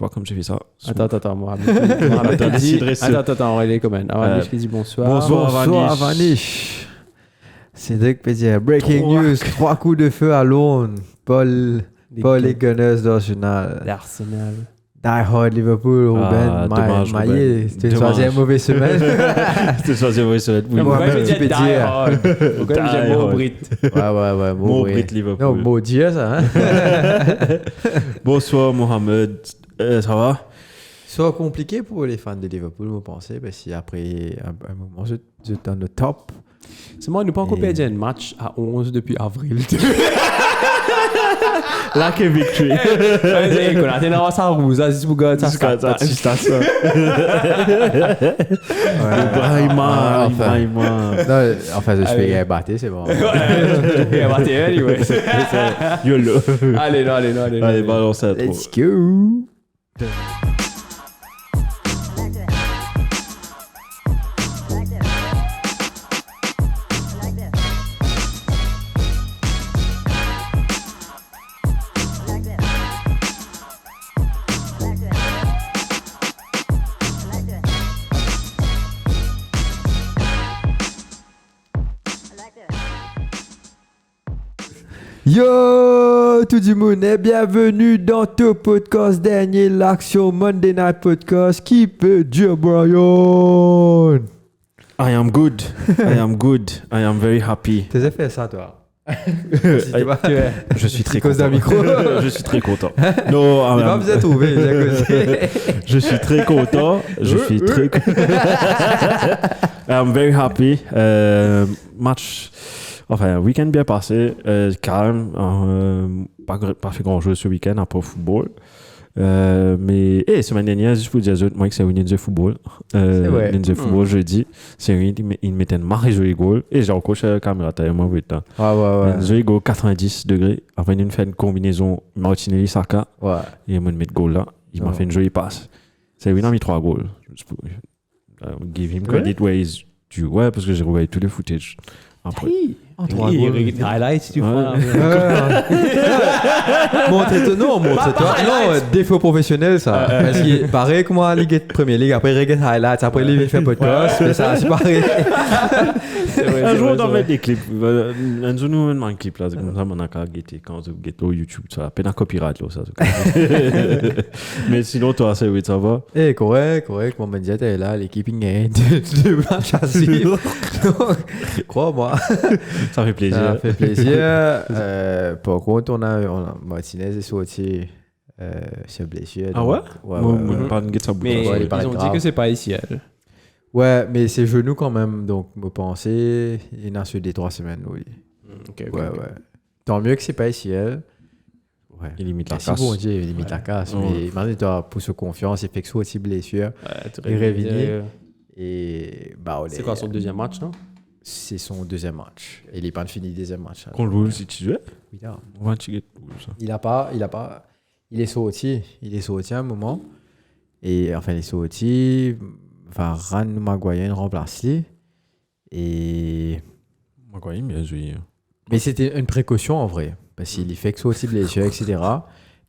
vois comme j'ai fait ça. Attends, moi. Attends, on va aller comment? Avanish qui dit bonsoir. Bonsoir Avanish. Cédric peut dire breaking news, 3 coups de feu à Londres. Paul et Gunners d'Arsenal. D'Arsenal. Die Hard Liverpool, Ruben, Maillé. C'était une troisième mauvaise semaine. C'était une troisième mauvaise semaine. Oui, Pourquoi il tu dit peux Die dire. Hard? Pourquoi il dit mot Brit? Ouais. Mot Brit Liverpool. Non, mot Dieu, ça. Hein? Bonsoir Mohamed. Ça va? Soit compliqué pour les fans de Liverpool, vous pensez, parce qu'après un moment, je suis dans le top. C'est moi, nous pas encore perdu un match à 11 depuis avril. Là que victory. Vas-y, qu'on a été dans sa roue, ça c'est pour gars, ça ça. Enfin, je fais un batté, c'est bon. YOLO. Allez, balance à trop. Let's go. Yo tout le monde et bienvenue dans ton podcast dernier l'action Monday Night Podcast qui peut dire Brian. I am good. I am very happy. T'as fait ça toi? Je suis très cause d'un content. micro. Je suis très content. Non, Il va vous trouver. je suis très content. I am very happy. Match. Enfin, week-end bien passé, calme, pas fait grand-chose ce week-end, à part football. Mais semaine dernière, juste pour dire moi que c'est une de football. Ninja football jeudi, c'est il mettait une marée joli goal et j'ai encore la caméra taille moi oui temps. Ouais. Joli goal 90 degrés. Après il fait une combinaison Martinelli Saka. Ouais. Et il m'a mis goal là, il m'a fait une jolie passe. C'est il a mis 3 goals. Give him credit where he's due. Ouais, parce que j'ai regardé tous les footage. Après. Highlights, tu vois. Montre-toi. Non, défaut professionnel, ça. Parce que pareil comme en Ligue Premier League, après Reget Highlights, après il fait podcast, mais ça, c'est pareil. Un jour, on doit mettre des clips. Un jour, nous, on met un clip là. C'est comme ça, on a qu'à guetter quand on guette au YouTube. Ça a peine à copyright là, ça. Mais sinon, toi, c'est oui, ça va? Correct. Mon médiat est là, l'équipe gagne de matchs à suivre. Crois-moi. Ça fait plaisir. Ça fait plaisir. Par contre, on a Martinez est sorti sur blessure. Ah ouais? Ouais. Pas une guette ça bouge. Mais ils ont dit que c'est pas ici. Ouais, mais c'est genou quand même. Donc, me penser, il a sur des 3 semaines, oui. Okay. Tant mieux que c'est pas ici. Ouais. Il limite la casse. casse. Bon Dieu, il limite la casse. Mais maintenant, pour se confiance, il fait que soit aussi blessure. Il revient. Et c'est quoi son deuxième match, non? C'est son deuxième match. Il n'est pas fini le deuxième match. Qu'on le si tu veux. Oui, il est sorti. Il est sorti à un moment. Et enfin, il est sorti. Varane Maguire remplace-lui. Et. Maguire, bien joué. Mais c'était une précaution en vrai. Parce qu'il fait que soit aussi blessure, etc.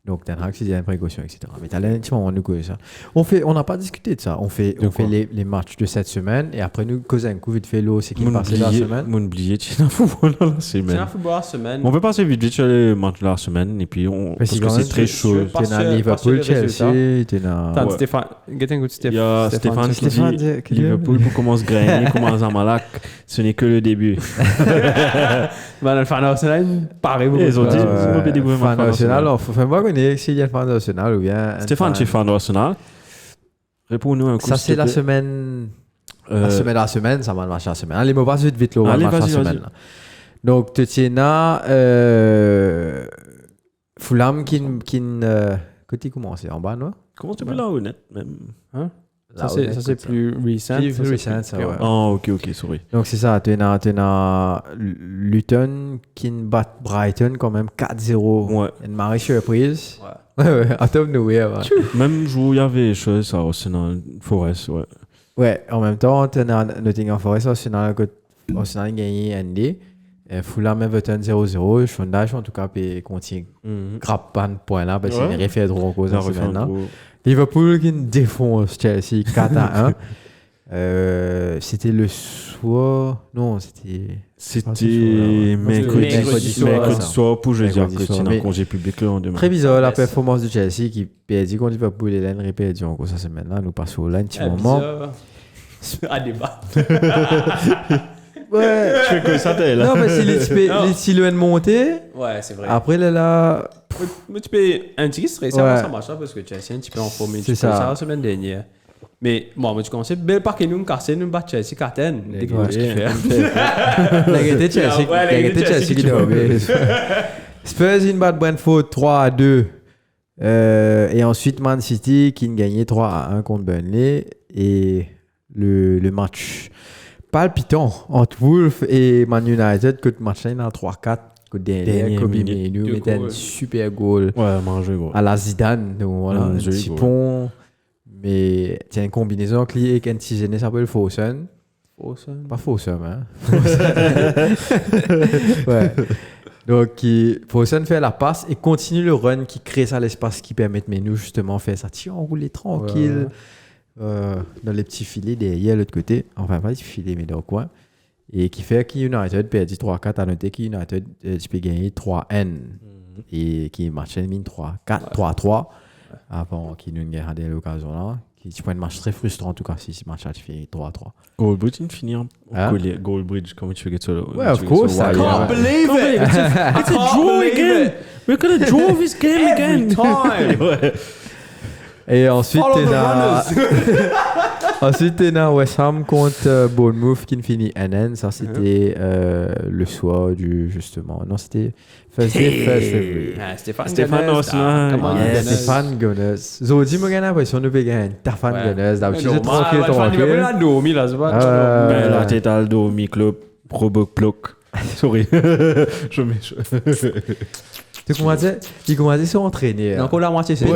Donc, Ten Hag, c'est une précaution, etc. Mais t'as l'intimement, on nous cause ça. On n'a pas discuté de ça. On fait les matchs de cette semaine et après, nous causons un coup vite fait l'eau, c'est qui passe la semaine. Mon oublié, tu es football la semaine. Tu es football la semaine. On peut passer vite sur les matchs de la semaine et puis parce que c'est très chaud. Tu es dans Liverpool, Chelsea, tu es dans. Attends, Stéphane. Get un coup de Stéphane. Il y a Stéphane qui dit Liverpool pour commencer à grainer, commence à Malak. Ce n'est que le début. Le fan Arsenal, pareil. Ils ont dit, fan Arsenal, enfin, moi, s'il y a le fan d'Arsenal ou bien. Stéphane, tu es fan d'Arsenal? Réponds-nous un coup. Ça, c'est la semaine. La semaine, ça va marcher la semaine. Allez, on va vite là. Allez, vas-y. Donc, tu tiens là. Fulham qui. Quand tu commences en bas, non? Comment tu peux là, honnête, même? Hein? Ça, c'est plus recent. Plus recent, ça, ouais. Ah, ok, sorry. Donc, c'est ça. Tu as Luton qui bat Brighton quand même 4-0. Ouais. Une marée surprise. Ouais. Out of nowhere. Même jour, il y avait des choses, ça, Arsenal Forest, ouais. Ouais, en même temps, tu as Nottingham Forest, Arsenal a gagné ND. Fulham Everton 0-0. Sondage, en tout cas, peut continuer grappe pas de points là, parce qu'il n'y a rien fait trop en cause en semaine là. Liverpool qui défonce Chelsea 4-1. C'était le soir. Non, c'était mercredi soir pour jeudi en congé public le lendemain. Très bizarre la performance de Chelsea qui perdit contre Liverpool et l'année perdu en cause cette semaine là. Nous passons là un petit moment. À débat. Ouais. Je fais que ça t'es là. Non, mais si les silhouettes montées. Ouais, c'est vrai. Après là. Mais tu peux un petit stress, ça marche pas parce que Chelsea est un petit peu en forme. C'est ça. La semaine dernière. Mais moi, tu commences bel par que nous casser nous battre Chelsea Carten. Dès que tu fais. La gâté Chelsea qui doit. Spurs une batte Brentford 3-2. Et ensuite Man City qui gagnait 3-1 contre Burnley et le match palpitant entre Wolves et Man United que le match là en 3-4 que derrière Kobe Mainoo mettait un super goal à la Zidane donc voilà un petit pont mais c'est une combinaison qui est un petit jeune s'appelle Fosun pas Fosun hein ouais. Donc, Fosun fait la passe et continue le run qui crée ça l'espace qui permet de Mainoo justement faire ça. Tiens, on roule tranquille dans les petits filets derrière l'autre côté. Enfin, pas les petits filets, mais dans le coin. Et qui fait qu'United perdit 3-4 à noter qu'United peut gagner 3-N. Et qui marchait mine 3-3 avant qu'il nous gagne des l'occasion là. Qui prend un match très frustrant en tout cas si ce match a fait 3-3. Goldbridge finit en Goldbridge, comment tu fais que ça? Ouais, of course. I can't believe it. It's a draw again. We're gonna draw this game again. Time. Et ensuite, t'es dans West Ham contre Bournemouth qui finit NN. Ça, c'était le soir du justement. Non, c'était Thursday. Stéphane Gunners. Zodi me gagne l'impression de gagner Stéphane Gunners. D'habitude, c'est tranquille. La tête à l'Domi Club, Robot Block. Sorry. Tu commences à se entraîner. Donc, on l'a moitié, c'est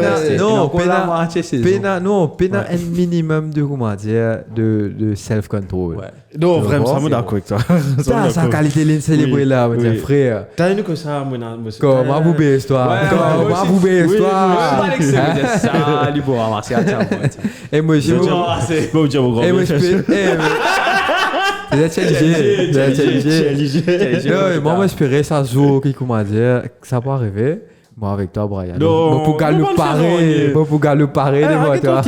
Pena un minimum de, comment dire, de self-control. Ouais. Non, vraiment, ça me d'accord avec toi. Ça, sa qualité, l'une célébrée là, mon frère. T'as une que ça, mon comment vous baissez, toi? Comment vous baissez, toi? Ça, il faut ramasser à tiens. Et moi, je moi, j'espérais ça jour qui comment dire que ça peut arriver. Moi avec toi, Brian. Non, pour gars le parer de moi, toi.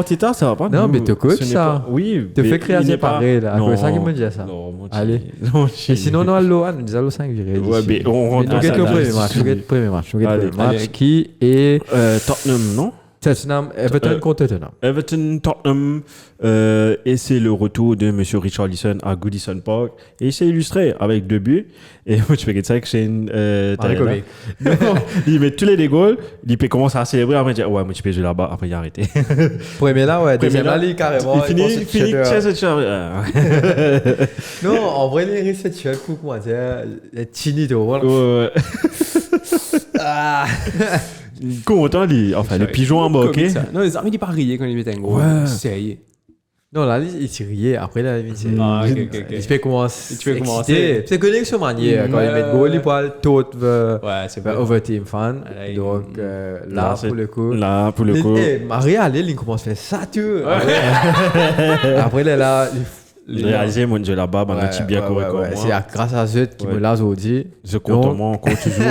Tita, ça va pas. Non, mais te coach ça. Oui. Te fait créer assez pareil là. C'est ça qui me dit ça. Allez. Et sinon, nous allons à nous disons 5 virés. Ouais, mais on rentre dans le premier match. Qui est Tottenham, non? Tottenham, Everton contre Tottenham. Everton, Tottenham, et c'est le retour de M. Richarlison à Goodison Park. Et c'est illustré avec 2 buts. Et moi, tu fais que ça avec Shane Comic. Il met tous les goals, il peut commencer à célébrer, après il dit ouais, moi tu peux jouer là-bas, après il a arrêté. Premier là, ouais, deuxième là, il carrément. Il finit non, en vrai, les réceptions, comment dire, Chinito, voilà. Ouais. Content, enfin, le pigeon embarqué. Non, les amis, ils pas rier quand ils mettent un gros. Sérieux. Non, là, il s'est rié. Après, là, il fait commencer. Tu fais commencer. C'est connexion manière. Quand il met goal, il parle tout c'est Overteam fan. Donc, là, pour le coup. Maria, il commence à faire ça, tu vois. Après, là, réaliser mon Dieu là-bas, un petit bien correct. C'est grâce à Zut qui me l'a dit. Je compte moi encore toujours.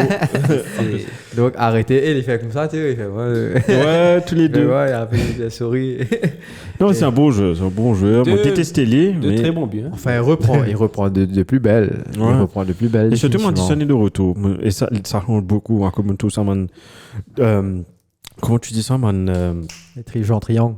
Donc arrêtez, et il fait comme ça, tu sais, il fait ouais, tous les deux. Ouais, il a fait des souris. Non, c'est un bon jeu, Moi, détesté les, mais très bon bien. Enfin, il reprend de plus belle. Il reprend de plus belle. Et surtout, Madison est de retour. Et ça change beaucoup, comme tout ça, man. Comment tu dis ça, man? Les gens en triangle.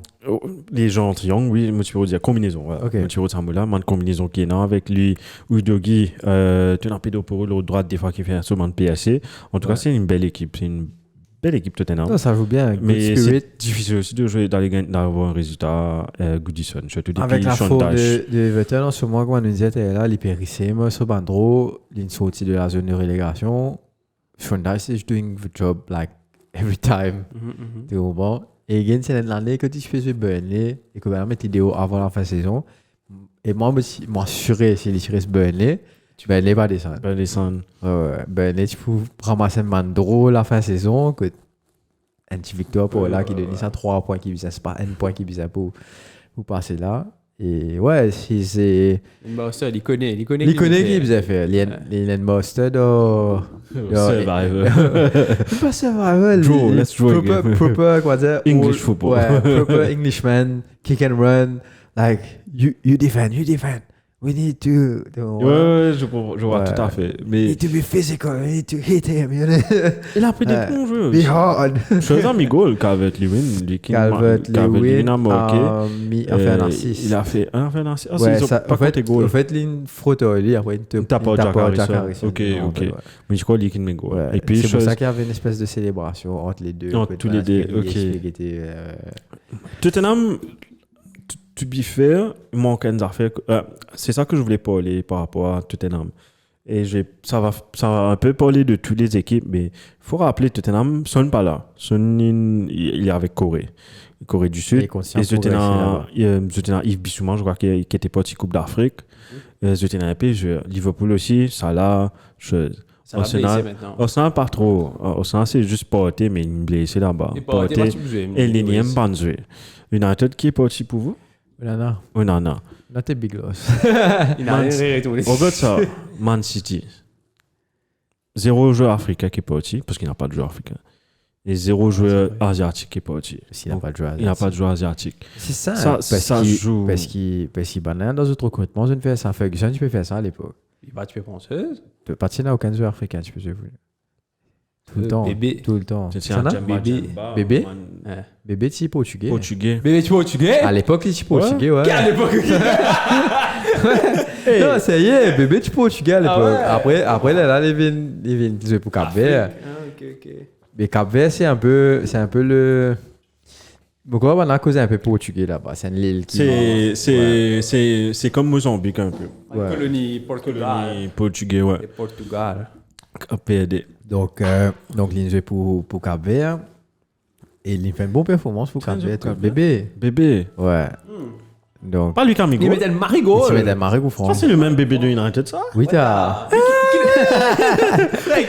Les gens en triangle, oui. Moi, tu peux dire combinaison. Moi, tu peux dire là, man, combinaison qui est là avec lui. Udogi, tu as un pédo pour l'autre droite, des fois, qui fait un saut de PSC. En tout cas, c'est une belle équipe. C'est une belle équipe Tottenham. Non, ça joue bien. Mais c'est difficile aussi de jouer dans les gains, d'avoir un résultat Goodison. Avec la faute de Everton, en ce moment, quand on nous disait, là, il périssait, moi, sur Bandro, il est sorti de la zone de relégation. Shondash is doing the job, like, every time. Tu comprends? Et c'est l'année que tu fais Burnley et que tu mets vidéo avant la fin de saison. Et moi, je suis assuré s'il tirait ce Burnley. Ben, il pas descendre. Ben, descendre. Ouais. Ben, tu peux ramasser un man drôle la fin de saison, que un petit victoire pour là qui donne ça 3 points qui visent, c'est pas 1 point qui vise pour passer là. Et ouais, si c'est. Il connaît Il connaît qui vous a fait. Il a Monster dans. Survival. Pas survival. Draw, let's draw again. Proper, quoi dire. English football. Ouais, proper Englishman, kick and run. Like, you defend. We need to. Ouais, je vois tout à fait. Mais need to be physical, we need to hit him, you know. il a pris des bons jeux. Be hard. Je un goal Calvert-Lewin. Calvert-Lewin a marqué. a fait un assist. Il a fait un assist. Ah, Ouais, c'est ça, pas en fait, compté goal. en fait, il frottait lui, après il tape au Jack Harrison. Ok. Ouais. Mais je crois qu'il met goal. Ouais. Et puis c'est pour ça qu'il y avait une espèce de célébration entre les deux. Entre tous les deux, ok. Était, Tottenham, to be fair, il manque une affaire. C'est ça que je voulais parler par rapport à Tottenham. Et ça va un peu parler de toutes les équipes, mais il faut rappeler Tottenham, Son pas là. Son, il est avec Corée du Sud. Et Tottenham, Yves Bissouma, je crois, qui était parti Coupe d'Afrique. Tottenham Liverpool aussi, Salah, chose. Ça va blessé maintenant. Arsenal pas trop. Arsenal c'est juste porté, mais il est blessé là-bas. Porté et l'énième Banzoué. United qui est parti pour vous? Onana. Not a big loss. Il n'a rien retourné. Regarde ça. Man City. 0 joueur africain qui est parti, parce qu'il n'a pas de joueur africain. Et 0 joueur asiatique qui est parti. Il n'a pas de joueur asiatique. Il n'a pas de joueur asiatique. C'est ça. Ça joue. Parce qu'il dans d'autres recrutements, je ne fais ça. Ferguson, tu peux faire ça à l'époque. Tu peux penser. Tu partir à aucun joueur africain, tu peux jouer. Tout le temps. Bébé. Tout le temps. C'est un Bébé. Bébé, tu es portugais. Bébé, tu es portugais? À l'époque, tu es portugais, ouais. À l'époque? Non, ça y est, bébé, tu es portugais à l'époque. Après, là, il vient jouer pour Cap-Vert. Ok. Mais Cap-Vert, c'est un peu le. Pourquoi on a causé un peu portugais là-bas? C'est une île qui. C'est comme Mozambique un peu. Colonie portugais, ouais. Et Portugal. PAD. Donc, il joue pour Cap-Vert. Et il fait une bonne performance pour Cap-Vert. Bébé. Ouais. Donc. Pas lui qui a mis goal. Il met un marigot. Il met un marigot, France. C'est le même bébé de United, ça? Oui, t'as.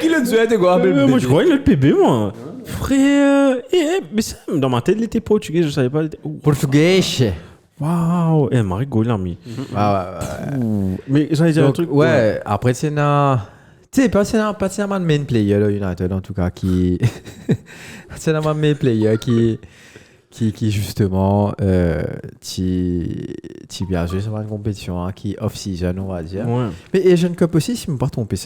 Qui le jouait, quoi? Moi, je croyais le bébé, moi. Frère. Mais ça, dans ma tête, il était portugais, je savais pas. Portugais. Waouh. Marigot, il l'a mis. Ouais. Mais j'allais dire un truc. Ouais, après, c'est un. Tu sais, pas un main player, là, United, en tout cas, qui. C'est un main player qui justement, qui bien joué sur une compétition, qui off-season, on va dire. Ouais. Mais Asian Cup aussi, si je ne me pas trompé,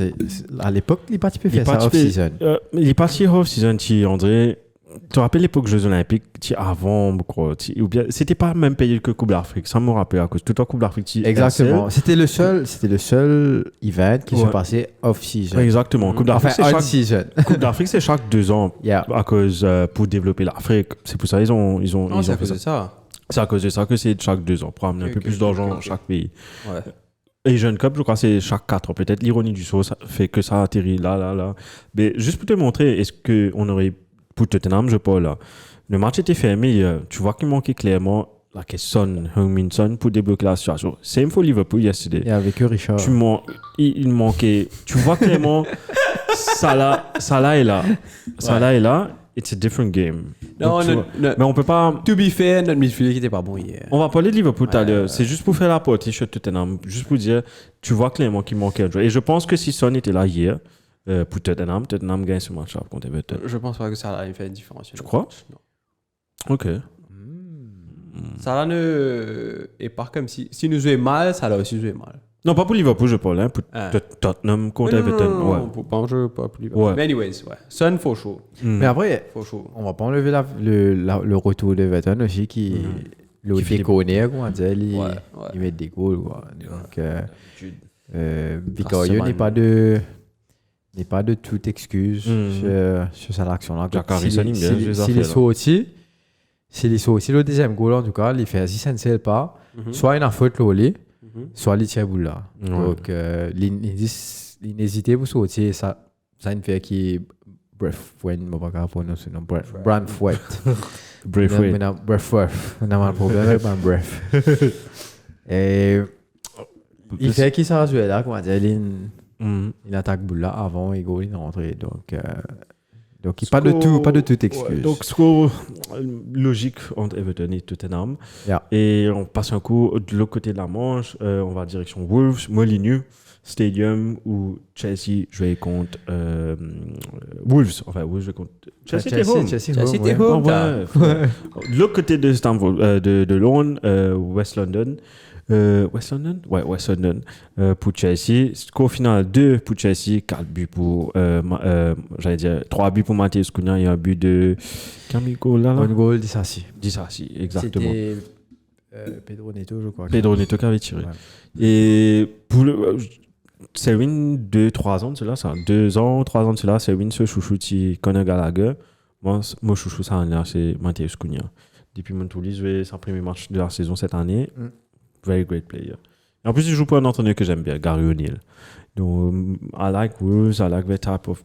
à l'époque, il n'est pas typé faire ça off-season. Il est parti off-season, André. Tu te rappelles l'époque Jeux Olympiques, avant, quoi, ou bien, c'était pas même payé que Coupe d'Afrique, ça me rappelle, à cause tout le Coupe d'Afrique. Exactement. C'était le seul event qui se passait off-season. Exactement. Coupe d'Afrique, c'est chaque season. Coupe d'Afrique, c'est chaque 2 ans. À cause, pour développer l'Afrique. C'est pour ça ils ont fait ça. C'est à cause de ça que c'est chaque 2 ans, pour amener un peu plus d'argent dans chaque pays. Ouais. Et Jeune Cup, je crois, c'est chaque 4 ans. Peut-être l'ironie du saut, ça fait que ça atterrit là. Mais juste pour te montrer, est-ce qu'on aurait, pour Tottenham, je parle là, le match était fermé, tu vois qu'il manquait clairement la question Heung-min Son pour débloquer la situation. Same for Liverpool yesterday. Et avec Richard. Il manquait, tu vois clairement, Salah est là. Salah est là. It's a different game. Non, mais on peut pas. To be fair, notre midfielder qui était pas bon hier. On va parler de Liverpool tout à l'heure. C'est juste pour faire la partie chez Tottenham. Juste pour dire, tu vois clairement qu'il manquait un joueur. Et je pense que si Son était là hier, pour Tottenham gagne ce match-là contre Everton. Je pense pas que ça allait faire une différence. Tu crois? Non. Ok. Ça est pas comme si nous jouait mal, ça l'a aussi joué mal. Non, pas pour Liverpool, je parle. Hein, pour Tottenham contre Everton. Non, pas un jeu, pas pour Liverpool. Mais anyways, ouais. Son, for sure. Mais après, on va pas enlever le retour d'Everton aussi qui le déconner, on va dire, il met des goals, quoi. Donc, Vicario n'est pas de toute excuse sur cette action-là. S'il est sorti le deuxième goal, en tout cas, il fait si pas, soit il a faute l'olé, soit il tire boule là. Donc, il n'hésitait pas sortir, ça une fait qui Braithwaite, je ne sais pas prononcer non, Braithwaite. On a un problème avec mon breath. Et Il fait qu'il s'est joué là, comment dire, Mhm. il attaque boule là avant et goal, il est rentré. Donc pas de toute excuse. Ouais, donc, score logique entre Everton et Tottenham. Yeah. Et on passe un coup de l'autre côté de la Manche. On va direction Wolves, Molineux Stadium, où Chelsea jouait contre Wolves. Enfin, Wolves jouait contre Chelsea. Chelsea ouais. home, De l'autre côté de Stamford, de Londres, West London. West London? Ouais, West London pour Chelsea. Score final 2 pour Chelsea, 4 buts pour, j'allais dire, 3 buts pour Matheus Cunha et un but de Camille là. Un goal d'Issassi. Dissassi, exactement. C'était Pedro Neto, je crois. Pedro Neto qui avait tiré. Ouais. Et pour c'est win 2-3 ans de cela, ça. 2 ans, 3 ans de cela, c'est win ce chouchou qui Conor Gallagher. Moi, mon chouchou, ça, c'est Matheus Cunha. Depuis Montpellier, joué son premier match de la saison cette année. Very great player. Et en plus, il joue pour un entraîneur que j'aime bien, Gary O'Neill. Donc, I like Wolves, I like the type of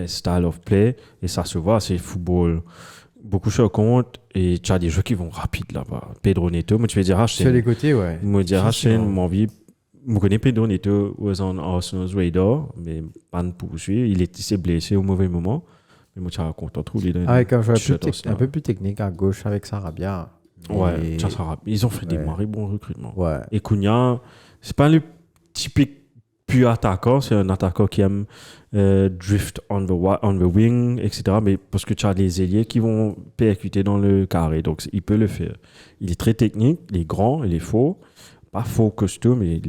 style of play. Et ça se voit, c'est football. Beaucoup de compte et tu as des jeux qui vont rapides là-bas. Pedro Neto, moi tu veux dire, sur les côtés, ouais. moi dire, mon envie. Je connais Pedro Neto, was on Arsenal's radar, mais pas de poursuivre. Il s'est blessé au mauvais moment. Mais moi, tu as content de trouver. Avec un joueur un peu plus technique à gauche avec Sarabia. Ouais, ils ont fait des maris bons recrutements. Ouais. Et Cunha, c'est pas le typique pur attaquant, c'est un attaquant qui aime drift on the wing, etc. Mais parce que tu as les ailiers qui vont percuter dans le carré, donc il peut le faire. Il est très technique, il est grand, il est faux, pas faux costaud, mais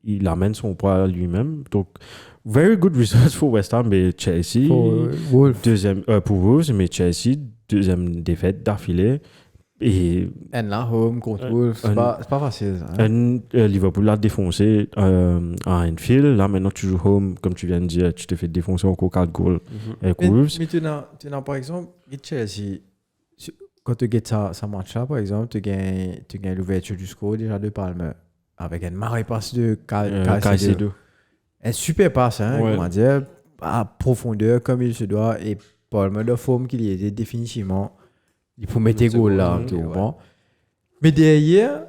il amène son poids lui-même. Donc, very good results for West Ham, mais Chelsea, deuxième pour Wolves, mais Chelsea, deuxième défaite d'affilée. Et là, home contre Wolves, c'est pas facile. Liverpool l'a défoncé à Anfield. Là, maintenant, tu joues home, comme tu viens de dire, tu te fais défoncer encore 4 goals avec Wolves. Mais tu n'as par exemple, Chelsea, quand tu gagnes ça match-là, par exemple, tu gagnes l'ouverture du score déjà de Palmer avec une marée passe de Caicedo. Un super passe, comment dire, à profondeur comme il se doit. Et Palmer de forme qu'il y était définitivement. Il faut mettre des goals là, tu comprends. Mais derrière,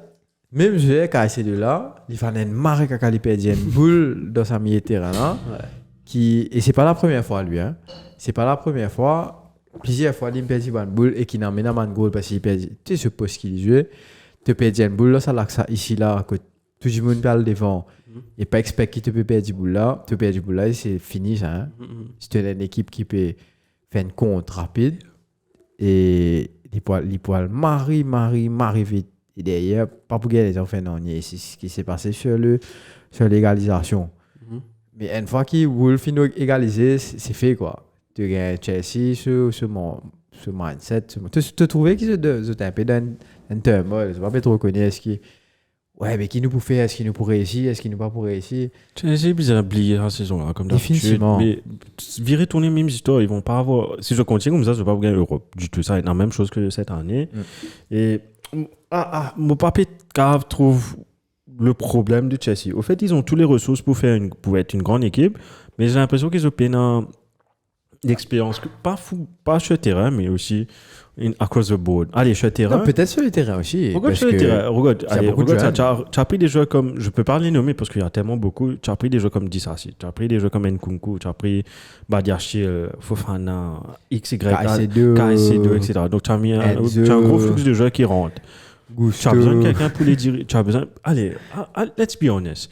même je Caicedo là, il fait une marée quand il perd une boule dans sa milieu de terrain là. Et c'est pas la première fois lui. C'est pas la première fois. Plusieurs fois, il perd une boule et qu'il n'amène pas un goal parce qu'il perd. Tu sais, ce poste qu'il joue, tu perds une boule là, ça là, ici là, que tout le monde parle devant. Et pas expect qu'il te peut perdre une boule là. Tu perds une boule là et c'est fini ça. Si tu as une équipe qui peut faire une contre rapide. Et les poils marient vite. Et derrière, pas pour gagner les enfants, non. C'est ce qui s'est passé sur l'égalisation. Mais une fois qu'ils veulent finir égaliser, c'est fait quoi. Tu gagnes Chelsea sur ce mindset. Tu trouvais qu'ils étaient un peu dans un turmoil. Je ne sais pas trop connaître est-ce qu'ils. Ouais, mais qui nous peut faire? Est-ce qu'il nous pourrait réussir? Est-ce qu'il nous pas pour réussir? Chelsea, ils ont oublié la saison là, comme d'habitude. Définitivement. Mais virer tourner les mêmes histoires, ils vont pas avoir. Si je continue comme ça, je vais pas gagner l'Europe du tout. Ça va être la même chose que cette année. Et mon papier cave trouve le problème de Chelsea. Au fait, ils ont toutes les ressources pour être une grande équipe, mais j'ai l'impression qu'ils ont peine d'expérience, pas sur le terrain, mais aussi across the board. Allez, sur le terrain. Non, peut-être sur le terrain aussi. Regarde sur le terrain. Regarde, tu as pris des joueurs comme, je peux pas les nommer parce qu'il y a tellement beaucoup. Tu as pris des joueurs comme Dissassi, tu as pris des joueurs comme Nkunku, tu as pris Badiashile, Fofana, XY, KS2, etc. Donc tu as un gros flux de joueurs qui rentrent. Tu as besoin de quelqu'un pour les diriger. Tu as besoin. Allez, let's be honest.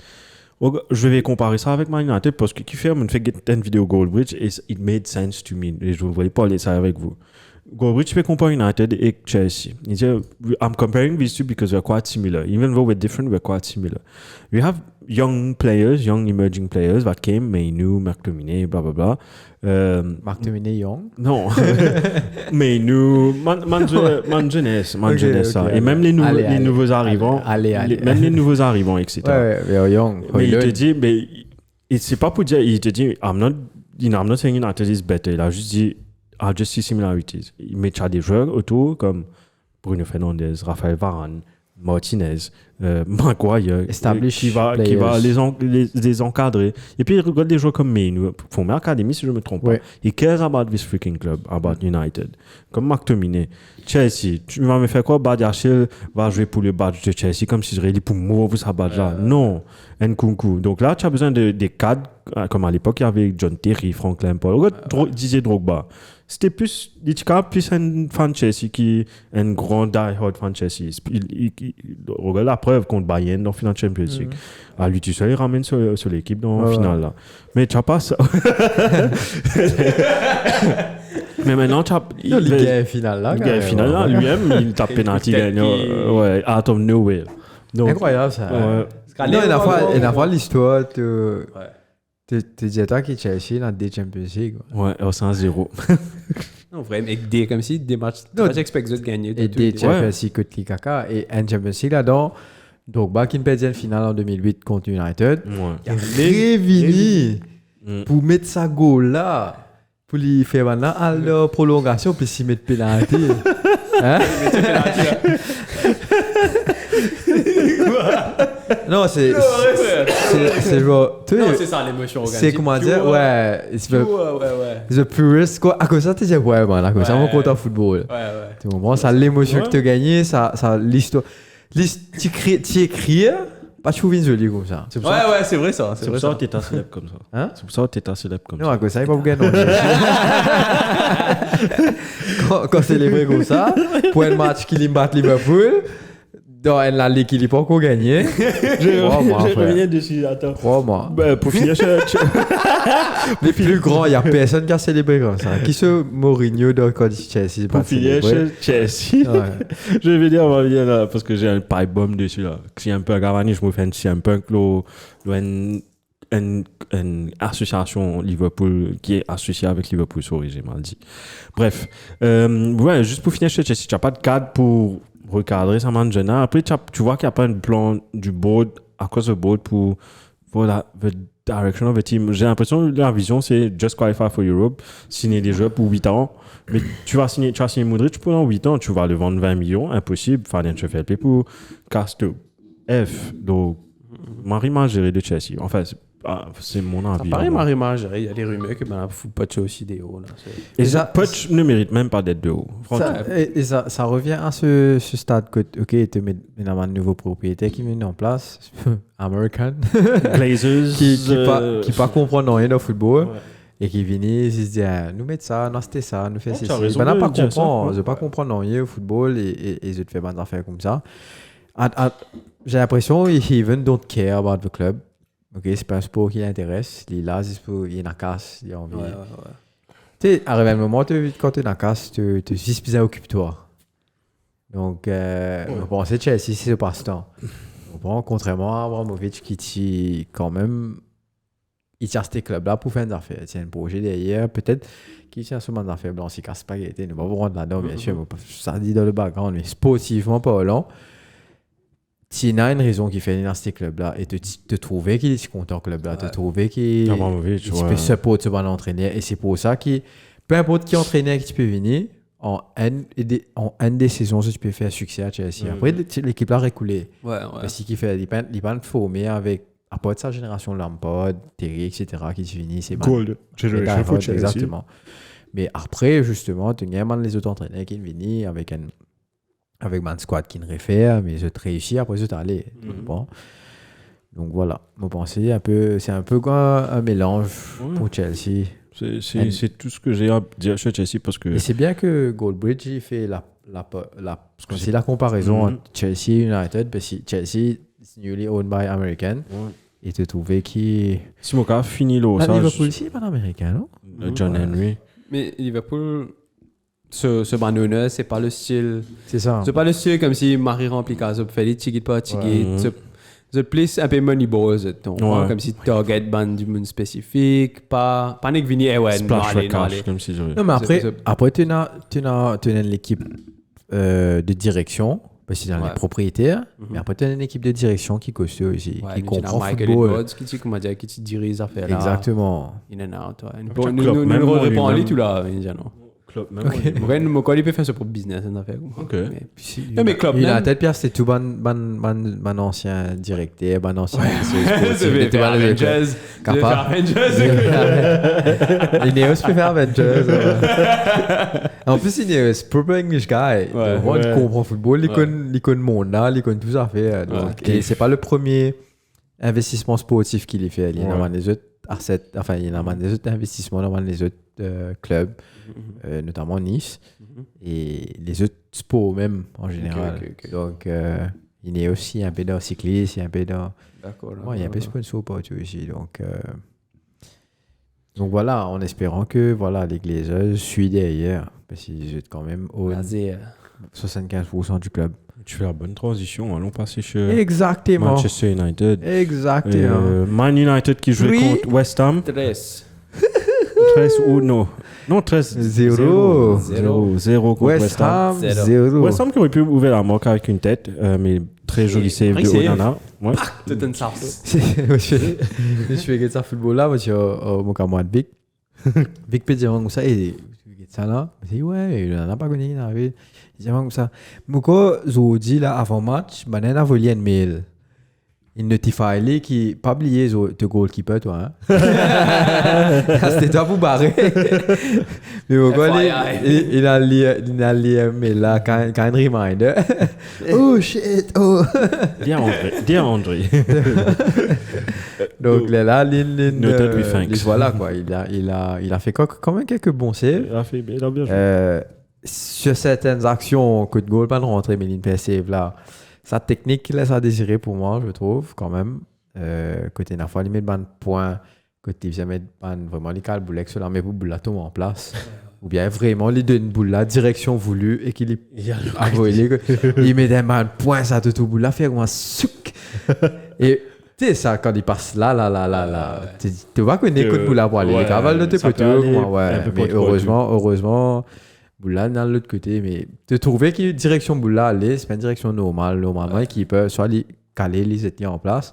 Je vais comparer ça avec Man United parce que qui fait, on fait une vidéo Goldbridge et it made sense to me. Et je ne voulais pas aller ça avec vous. Goldbridge fait comparer United et Chelsea. Il dit, I'm comparing these two because we're quite similar. Even though we're different, we're quite similar. We have young emerging players that came, Mainu, McTominay, blah, blah, blah. McTominay young? Non. Mainu, Manjeunesse, ça. Et même les nouveaux arrivants. Même les nouveaux arrivants, etc. Ouais, young. Mais il te dit, mais c'est pas pour dire, il te dit, I'm not saying United is better. Il a juste dit, I just see similarities. Mais tu as des joueurs autour comme Bruno Fernandes, Raphaël Varane, Martinez, Maguire, Established qui va les encadrer. Et puis, regarde des joueurs comme Maine, font académie si je ne me trompe pas. He cares about this freaking club, about United. Comme McTominay, Chelsea, tu vas me faire quoi? Badiachil va jouer pour le badge de Chelsea comme si je réalisais pour mourir sa badge là. Non, Nkunku. Donc là, tu as besoin des cadres, comme à l'époque, il y avait John Terry, Frank Lampard, regarde Didier Drogba. C'était plus un fan Chelsea qui un grand die-hard fan Chelsea. Regarde la preuve contre Bayern dans la finale Champions League. À lui tout seul, il ramène sur l'équipe dans la finale là. Mais tu n'as pas ça. Mais maintenant, tu as. Le gars final là. Lui-même, il tape penalty gagnant. Ouais, out of nowhere. Donc, incroyable ça. Ouais. Non, il a fois l'histoire de. Tu disais toi qui Chelsea dans des Champions League. Ouais, c'est un 0. Non, vraiment, avec des comme si, des matchs, j'expecte de gagner. Et des Champions League contre les Kaka et un Champions League là-dedans. Donc, qui me perdait une finale en 2008 contre United. Il est revenu pour mettre sa goal là. Pour lui faire maintenant à la prolongation, puis s'y mettre pénalité. Hein? Non, c'est genre. Non, c'est ça l'émotion. C'est comment dire, ouais. The purest, quoi. À cause de ça, tu dis, ouais, man, à cause de ça, on compte en football. Ouais. Tu comprends? Ça, l'émotion que tu as gagnée, ça, l'histoire. Tu écris, pas tu trouves une jolie comme ça. Ouais, c'est vrai ça. C'est pour ça que tu es célèbre comme ça. Hein? C'est pour ça que tu es célèbre comme ça. Non, à cause de ça, il va pas vous gagner. Quand c'est célébré comme ça, pour un match qui bat Liverpool. Dans la ligue, il n'est pas encore gagné. Je reviens dessus, attends. 3 mois. Pour finir, Les plus grands, il n'y a personne qui a célébré comme ça. Qui se Mourinho de quand Chelsea? Pour finir chez Chelsea, je vais dire, on va venir là, parce que j'ai un pipe bomb dessus là. Si un peu à Cavani, je me fais un peu une association Liverpool qui est associée avec Liverpool, sorry, j'ai mal dit. Bref, ouais, juste pour finir chez Chelsea, tu n'as pas de cadre pour recadrer ça maintenant. Après, tu vois qu'il n'y a pas un plan du board, à cause du board pour la direction of the team. J'ai l'impression que la vision, c'est just qualify for Europe, signer des joueurs pour 8 ans. Mais tu vas signer Modric pendant 8 ans, tu vas le vendre 20 millions, impossible. Financial fair play pour Casto. Donc, Marima géré de Chelsea. Enfin, c'est mon avis. Pareil, Marima géré. Il y a des rumeurs que Poch aussi des hauts. Et ça, Poch ne mérite même pas d'être de haut. Ça revient à ce stade que, ok, tu mets un nouveau propriétaire qui met en place, American, Glazers, qui pas comprendre rien au football. Ouais. Et qui viennent, ils se disent, nous mettons ça, nous c'était ça, nous faisons ça. Je ne pas comprendre rien au football et je te fais des affaires comme ça. J'ai l'impression qu'ils ne don't care about the club. Ok, c'est pas un sport qui l'intéresse. Il est là, c'est pour il y a une casse, il a envie. Tu sais, arrive un moment, quand tu es dans la casse, tu juste bien occupe-toi. Donc, on pensait que Chelsea, c'est le passe-temps. Contrairement à Abramovich qui quand même, il tient ces clubs-là pour faire des affaires. Il tient un projet derrière, peut-être qu'il tient seulement des affaires blanches, il casse pas gaieté. Nous ne va pas rentrer là-dedans, bien sûr. Ça dit dans le background, mais sportivement parlant. Tu as une raison qui fait dans ces clubs-là et te trouver qu'il est content club-là, te trouver qu'il peut supporter ce entraîneur. Et c'est pour ça que peu importe qui entraîneur qui peut venir, en une des saisons, tu peux faire succès à Chelsea. Après, l'équipe-là a reculé. Parce qu'il fait il pas formé avec, à part de sa génération Lampard, Terry, etc., qui finit. C'est Gold, génération for Chelsea. Exactement. Mais après, justement, tu as les autres entraîneurs qui viennent avec Man Squad qui ne réfère, mais je réussis après je t'allais. Bon. Donc voilà, mon pensée c'est un peu un mélange pour Chelsea. C'est tout ce que j'ai à dire sur Chelsea parce que. Et c'est bien que Goldbridge il fait la comparaison entre Chelsea et United parce que Chelsea is newly owned by American. Et tu trouvais qui. Simoka fini là. Liverpool aussi pas américain, non? John Henry. Mais Liverpool. Ce bandonneur, c'est pas le style. C'est ça. C'est pas le style comme si Marie remplit casa fait les tickets pas tickets. The place un peu moneyball, comme si target band du monde spécifique, pas que venir splash for cash comme si non mais après tu as l'équipe de direction parce que c'est les propriétaires, mais après tu as une équipe de direction qui costaud aussi, qui comprend football. Qui dirige les affaires là. Exactement. In and out. Nous répond tout là, non. Club, même. Ok. Mon collègue peut faire ça pour business, en affaire. Ok. Mais club, Il a même. tête Pierre, c'est tout ban ancien directeur, ban ancien Je vais faire Avengers. Je vais faire Avengers. Ineos peut faire Avengers. En plus, Ineos, proper English guy. Moi, il comprend le football, il connaît le monde là, il connaît tout ça fait. Et c'est pas le premier investissement sportif qu'il fait. Il y en a des autres assets, enfin, il y en a des autres investissements dans les autres clubs, notamment Nice, et les autres sports même en général. Donc, il y a aussi un peu de cyclisme, il y a un peu de... D'accord. Il y a un peu de sponsor partout aussi. Donc voilà, en espérant que voilà, les Glazers suivent derrière, parce qu'ils sont quand même au 75% du club. Tu fais la bonne transition. Allons passer chez Exactement. Manchester United. Exactement. Man United qui jouait contre West Ham. 13. 13 ou non. Non, 13. 0. 0 contre West Ham. 0. West Ham qui aurait pu ouvrir la marque avec une tête, mais très joli save de Onana. Ouais. Tout un sauce. Je fais ça football là, parce que mon camarade Vic. Vic peut dire comme ça, et ça là. Je dis ouais, il n'en a pas connu. Il dit comme ça. Mais quand je dis là avant match, il a volé un mail. Il notifie les qui pas oublier de goalkeeper toi. C'était toi pour barrer. Mais pourquoi il a lié mais là quand un reminder. Oh shit. Oh. Dear André. Donc là Noted with thanks. voilà quoi, il a fait quand même quelques bons saves. Il a bien joué. Sur certaines actions, coup de goal pas de rentrer mais il save là. Sa technique laisse à désirer pour moi, je trouve, quand même. Côté n'a pas limite ban point, côté il met ban vraiment les cal boulek sur la mais pour boula tombe en place. Ou bien vraiment les deux boule la direction voulue et qu'il il met un ban point ça tout boule là faire comme un souk. Et tu sais ça quand il passe là tu vas connaître coup de boule pour aller les cavales de tes poteaux mais heureusement Boula dans l'autre côté, mais de trouver que direction Boula aller, c'est pas une direction normale. Normalement, qui peut soit les caler, les étiens en place,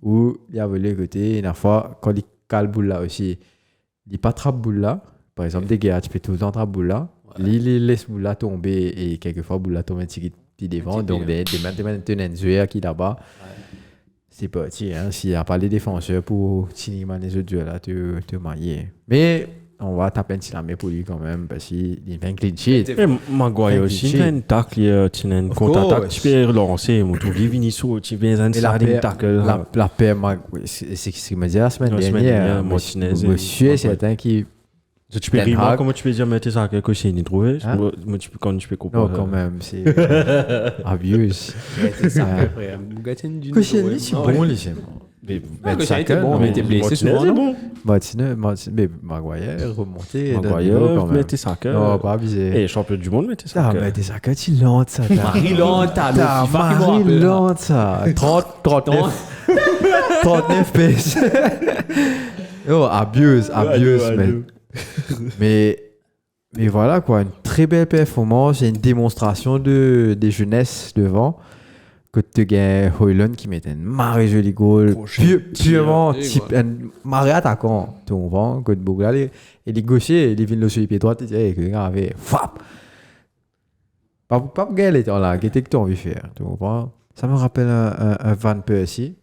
ou il y a le côté, une fois, quand il cale Boula aussi, il pas trappe Boula. Par exemple, des gars, tu peux tout le temps trappe Boula. Il laisse Boula tomber et quelquefois Boula tombe un petit devant. Donc, des maintenants qui là-bas, c'est parti. S'il n'y a pas les défenseurs pour Tiniman les autres jeux là, te marier. Mais. On va taper un petit lamé pour lui quand même parce qu'il fait un clean sheet. Et Maguire aussi, il a une tacle, il a une contre-attaque, tu peux relancer, tu peux Vinicius, tu peux un sliding tackle. La paire, c'est ce qu'il m'a dit la semaine dernière. Monsieur, c'est certain qui... Tu peux rire, comment tu peux dire, mais t'es ça, quelque chose qu'il trouvé quand tu peux comprendre. Non, quand même, c'est abuse. Koscielny, c'est bon, les gens. Mais ça a été bon, mais il était blessé souvent. Maguire remonté. Maguire, mais t'es ça. Non, pas abusé. Et champion du monde, mais t'es ça. Ah, mais t'es ça, tu lente ça. Marie lente, Marie lente ça. 39 PS. Oh, abuse, mais voilà quoi, une très belle performance et une démonstration des jeunesses devant. Que tu gagnes Højlund qui met un marré joli goal, purement type un marré attaquant, tu comprends? Que de Bougla et les gauchers, ils viennent sur les pieds droits, tu dis que gars avait fap. Pas gagner les temps là, qu'est-ce que tu as envie de faire, tu comprends? Ça me rappelle un Van Persie.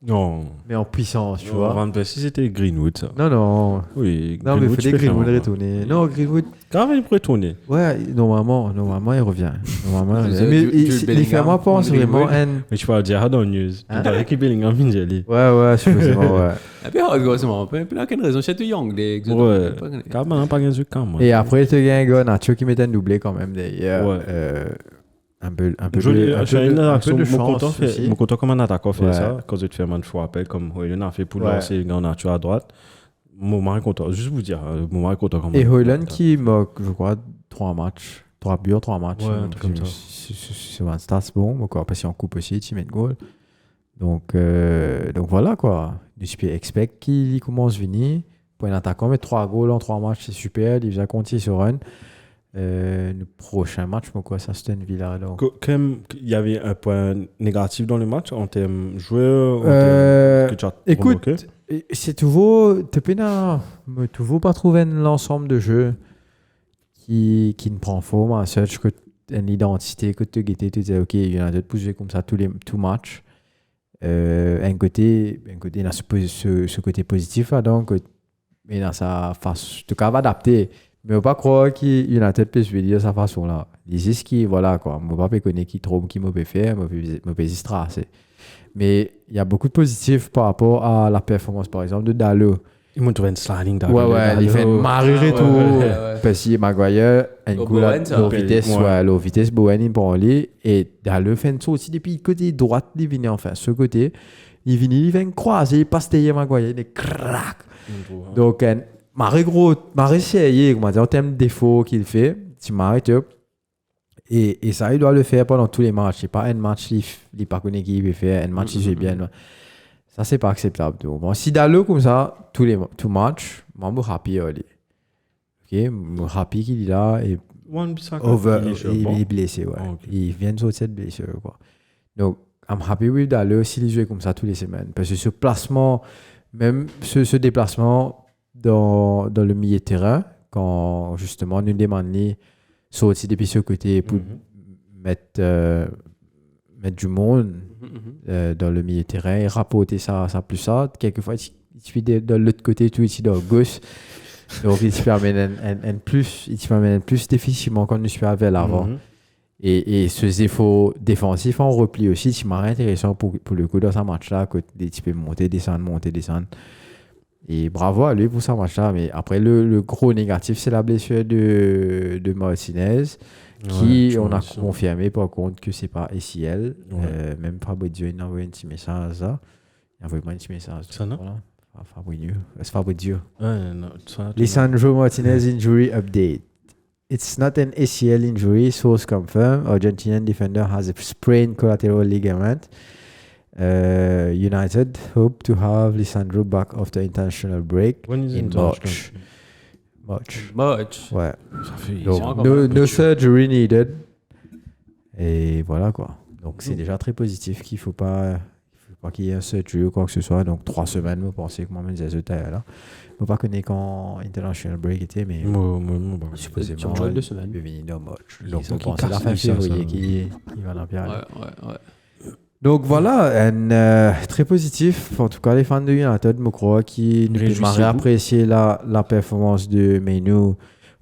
Non. Mais en puissance, tu vois. Van Persie, c'était Greenwood, ça. Non. Oui, non, mais il fallait Greenwood retourner. Non, Greenwood. Quand même, il pourrait tourner. Ouais, normalement, il revient. Mais il fait moi pense vraiment un. Mais tu parles de Jihad en news. Tu dois récupérer Bellingham Minjali. Ouais, supposément, ouais. Et puis, heureusement, il n'y a aucune raison. C'est tout young, les. Ouais. Quand même, pas gagné quand même. Et après, tu as un gars, Nacho, qui met un doublé quand même d'ailleurs. Ouais. Un peu de chance aussi. Mon content comme un attaquant fait ça quand je te fais un choix appel comme Højlund a fait pour lancer le gars Nacho à droite. Mon mari content, juste vous dire, mon mari content comme et Højlund qui moque, je crois, 3 matchs, 3 buts, 3 matchs. Ouais, un truc comme ça. C'est un stats bon, quoi, parce qu'en coupe aussi, tu mets de goal. Donc voilà quoi. Je expect qu'il commence à venir pour un attaquant, mais 3 goals en 3 matchs, c'est super. Il va continuer sur run. Le prochain match, quoi, ça c'était une Villa. Comme il y avait un point négatif dans le match en termes joueurs, écoute, c'est toujours, tu peux pas trouver l'ensemble de jeu. qui ne prend forme en search que une identité que tu dis ok United peut jouer comme ça tout match un côté il a ce côté positif là donc mais dans sa face en tout cas va adapter mais on pas croire que United peut jouer de sa façon là les qui voilà quoi on pas connaître qui trop qui me peut faire me peut strasser mais il y a beaucoup de positifs par rapport à la performance par exemple de Dalot. Il m'a trouvé un sliding dans il fait une marée retour parce que Maguire un coup là low vitesse Bowen pour aller et Dalot fait une saut aussi depuis côté droite il vient enfin ce côté il vient croiser il passe derrière Maguire il est crack donc marée sérieux comment dire en termes de défauts qu'il fait tu m'arrêtes et ça il doit le faire pendant tous les matchs c'est pas un match il pas connaît qui il veut faire un match il fait bien ça c'est pas acceptable bon si Dalot comme ça tout match moi je suis happy ok je suis happy qu'il est là et il est blessé ouais okay. Il vient de sortir de blessure quoi donc I'm happy with Dalot s'il joue comme ça tous les semaines parce que ce placement même ce déplacement dans le milieu de terrain quand justement nous demandons sortir depuis ce côté pour mettre du monde dans le milieu de terrain et rapporter ça plus ça quelquefois il suffit de l'autre côté tout ici dans gauche donc il te permet plus difficilement qu'on ne se fait vers l'avant et ce efforts défensifs en repli aussi c'est marrant intéressant pour le coup dans ce match là que tu peux monter descendre et bravo à lui pour ce match là mais après le gros négatif c'est la blessure de Martinez qui on a confirmé par contre que c'est pas ACL même Fabrizio il a envoyé un petit message là il a envoyé un petit message ça non Fabrizio Lisandro Martinez injury update. It's not an ACL injury, source confirmed. Argentinian defender has a sprained collateral ligament. United hope to have Lisandro back after international break in March. Ouais. Donc, no surgery needed. Et voilà quoi. Donc c'est déjà très positif qu'il faut pas qu'il y ait un surgery ou quoi que ce soit. Donc 3 semaines, je pensais que moi-même, j'ai taille là. Je ne pas connaître quand International Break était, mais supposément, il 2 semaines. peut venir dans match. Donc je pense que c'est la fin février qui va dans Pierre. Ouais. Donc voilà, très positif. En tout cas, les fans de United, je crois, qui m'auraient apprécié la performance de Mainu,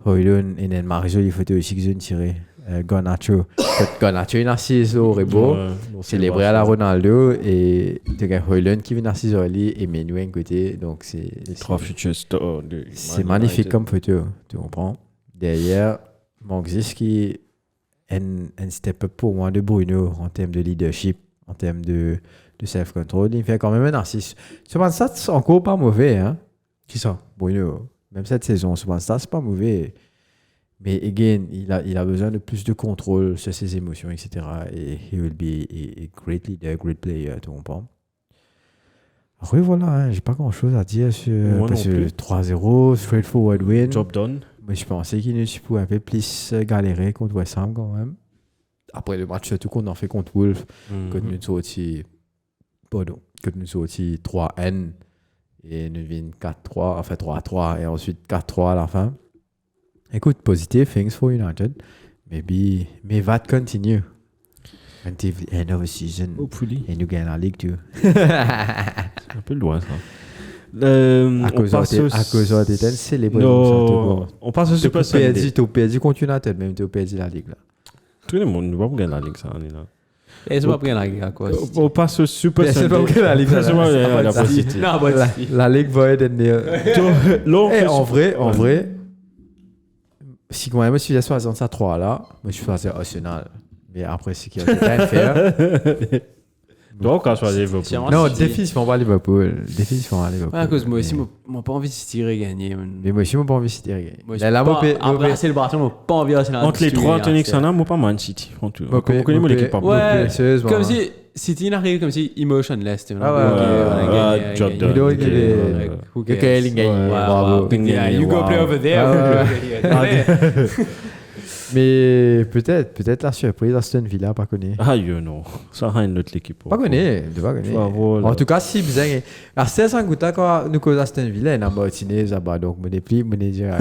Højlund et Mariso. Il faut aussi qu'ils aient tiré. Garnacho, il a 6 au Rebo, célébré à la Ronaldo et tu as Højlund qui vient à 6 et Menu à côté. Donc c'est 3 futurs stars. C'est magnifique comme photo, tu comprends. Derrière, Manxis qui est un step up pour moi de Bruno en termes de leadership, en termes de self-control. Il fait quand même un narcisse. Souvent ça, c'est encore pas mauvais. Hein? Qui ça? Bruno. Même cette saison, souvent ça, c'est pas mauvais. Mais again, il a besoin de plus de contrôle sur ses émotions, etc. Et he will be a great leader, a great player, tu comprends? Oui, voilà, hein, j'ai pas grand chose à dire sur parce que 3-0, straightforward win. Job done. Mais je pensais qu'il ne pouvait un peu plus galérer contre West Ham quand même. Après le match, surtout qu'on en fait contre Wolves, que nous sortis 3-N et nous vîmes 4-3, enfin 3-3 et ensuite 4-3 à la fin. Écoute, positive things for United. May that continue until the end of the season. Hopefully. Et nous gagnons la Ligue 2. C'est un peu loin, ça. À cause de Titan, c'est les bonnes. On passe au Super Sunday. Tu as perdu contre United, même tu as perdu la Ligue là. Tout le monde ne va pas gagner la Ligue, ça, on est là. Et c'est pas pour gagner la Ligue à quoi? On passe au Super Sunday. C'est pas pour gagner la Ligue. La Ligue va être en vrai. Si quand même je suis à 63 là, moi je suis à Arsenal. Mais après, c'est qu'il y a quelqu'un à faire. Donc, on choisit Liverpool. Non, définitivement pas Liverpool. Ouais, à cause moi aussi, moi pas envie de City gagner. Mais moi aussi, moi pas envie de City gagner. Après, c'est le Barça, moi pas envie d'Arsenal. Entre les trois, Tonic Sana, moi pas Man City. On connaît mon équipe. Ouais, comme si City n'arrive comme si emotionless. Ah, job done. Who cares? You go play over there. Mais peut-être la surprise Aston Villa, pas connu. Ah, non. Ça a une autre équipe. Pas connu. En tout cas, si vous avez. La 16 ans, quand nous cause Aston Villa, on a Martinez, donc mon dépli, mon dire.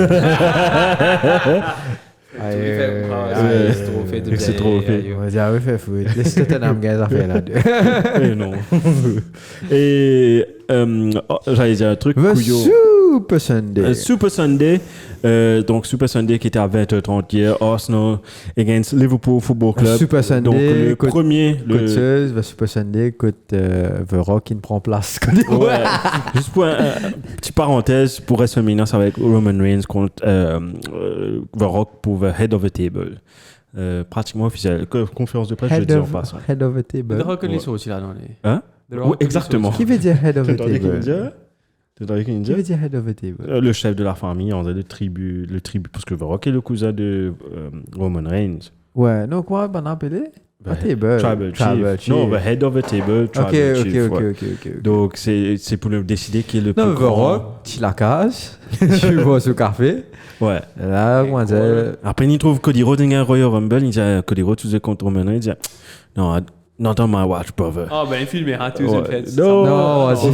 C'est trop fait. On va dire, oui, fait foot. Laisse Tottenham gagner affaire là. Et non. Et j'allais dire un truc. The Couillot. Super Sunday. Super Sunday. Donc Super Sunday qui était à 20h30 hier. Arsenal against Liverpool Football Club. Super Sunday. Donc le premier. Coteuse, The Super Sunday, côte The Rock qui ne prend place. Ouais. Juste pour petite parenthèse, pour WrestleMania, ça va avec Roman Reigns contre The Rock pour The Head of the Table. Pratiquement officiel. Conférence de presse, je dis en passant. Head of the Table. The Rock, ils sont aussi là dans les. Hein? Oui, exactement. Qui veut dire Head of the T'entendais qu'il me Table? disait? T'entendais qu'il me Qui veut disait? dire Head of the Table? Le chef de la famille, on a le tribu, parce que The Rock est le cousin de Roman Reigns. Ouais, non, quoi, ben appelé? Pas Table. Tribal Chief. Non, The Head of the Table, Tribal Chief. Ok. Donc, c'est pour le décider qui est le Non, plus The grand. Rock, tu la cases, tu vas au café. Ouais. Là, comment dire? Après, il trouve Cody Rhodes dans un Royal Rumble. Il dit Cody Rhodes faisait contre Roman Reigns. Il dit non, not on my watch, brother. Ah, ben, film est raté aux effets. Non, c'est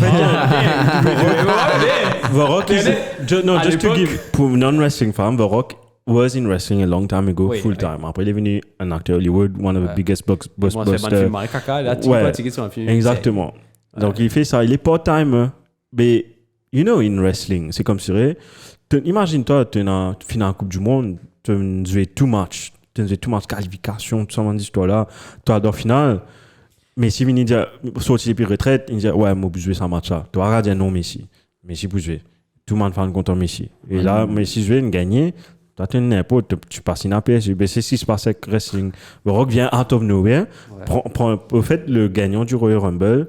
The Rock is. Just to give. Pour non-wrestling fan, The Rock was in wrestling a long time ago, Oui, full time. Après, il est devenu un acteur Hollywood, one of the biggest Moi, c'est pas un blockbusters. film Marie Caca. Là, tu peux ticket sur un film. Exactement. Donc, il fait ça. Il est part-time. Mais, you know, in wrestling, c'est comme si, imagine-toi, tu finis en Coupe du Monde, tu as joué tout match, qualification, tout ça, dans cette histoire-là, tu as dans finale. Mais si il dit, sorti depuis retraite, il dit, ouais, moi, je vais jouer ce match-là. Tu vas dire non, Messi. Messi, pour jouer. Tout le monde fait contre Messi. Et là, Messi, je vais gagner. Tu as n'importe, tu passes une APS. C'est ce qui se passe avec wrestling. Le Rock vient out of nowhere. Au fait, le gagnant du Royal Rumble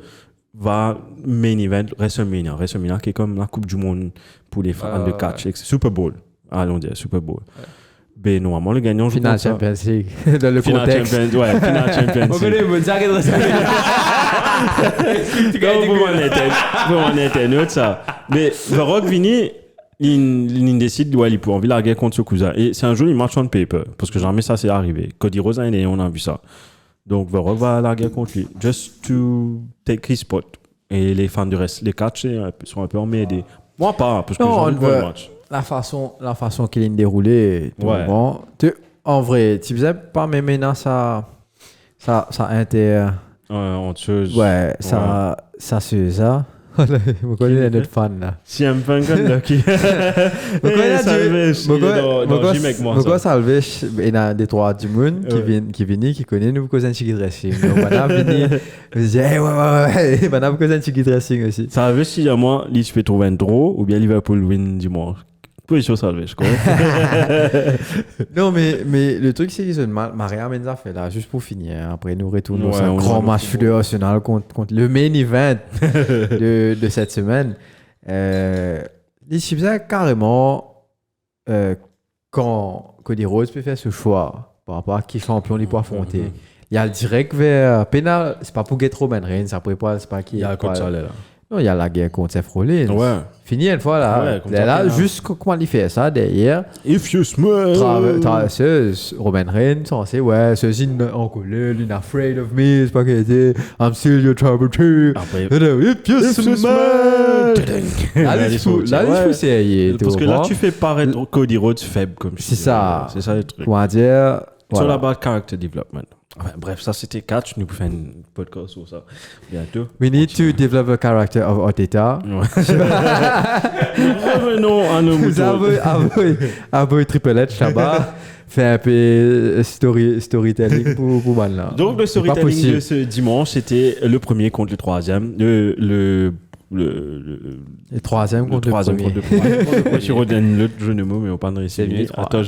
va main event WrestleMania. WrestleMania qui est comme la Coupe du Monde pour les fans de catch. Super Bowl. Allons dire, Super Bowl. Ben, normalement, le gagnant joue Final Champions League. Dans le contexte. Final Champions On connaît, vous dites, Pour mon internet, ça. Mais The Rock vini, il décide, ouais, il peut envie de la guerre contre ce cousin. Et c'est un jeu, il marche on paper. Parce que jamais ça s'est arrivé. Cody Rhodes, on a vu ça. Donc, The Rock va la guerre contre lui. Just to take his spot. Et les fans du reste, les catch sont un peu emmerdés. Moi, pas, parce que j'en vois le match. La façon qu'il est déroulé, Ouais. bon. En vrai, tu faisais pas, mais maintenant, ça Honteuse. ouais, ça c'est ça. Vous connaissez notre fan là. Si un fan là qui. Pourquoi Salvage, il y a des trois du monde qui viennent, qui connaissent nous causer un chiqui dressing. Donc, madame vini, je dis, ouais, madame cause un chiqui dressing aussi. Salvage, si à moi, il peut trouver un draw ou bien Liverpool win dimanche. Position Salvage, quoi. Non, mais le truc, c'est que Maria Menza fait là, juste pour finir. Après, nous retournons sur un grand match de Arsenal contre le main event de cette semaine. Les Chiefs, carrément, quand Cody Rhodes peut faire ce choix par rapport à qui champion il peut affronter, il y a le direct vers Pénal. C'est pas pour get Roman Reigns, après, c'est pas qui. Il y a un contre ça, là. Non, il y a la guerre contre Seth Rollins. Ouais. Fini une fois là. Ouais, là, juste comment il fait ça derrière. If you smell. Roman Reigns, censé, ouais, ceci en colère, il est afraid of me, c'est pas qu'il était. I'm still your trouble too. Après, if you smell. Là, il faut essayer. Parce que là, tu fais paraître Cody Rhodes faible comme c'est ça. C'est ça le truc. Comment dire. It's all about character development. Enfin, bref, ça c'était catch. Nous pouvons faire un podcast sur ça bientôt. We need to develop a character of Oteta. Revenons à nos moutons. Avoue Triple H là-bas. Fait un peu storytelling pour moi là. Donc le storytelling de ce dimanche, c'était le premier contre le troisième. Le troisième contre le premier. Je redonne l'autre jeu de mots, mais on parle de réciter. Attends,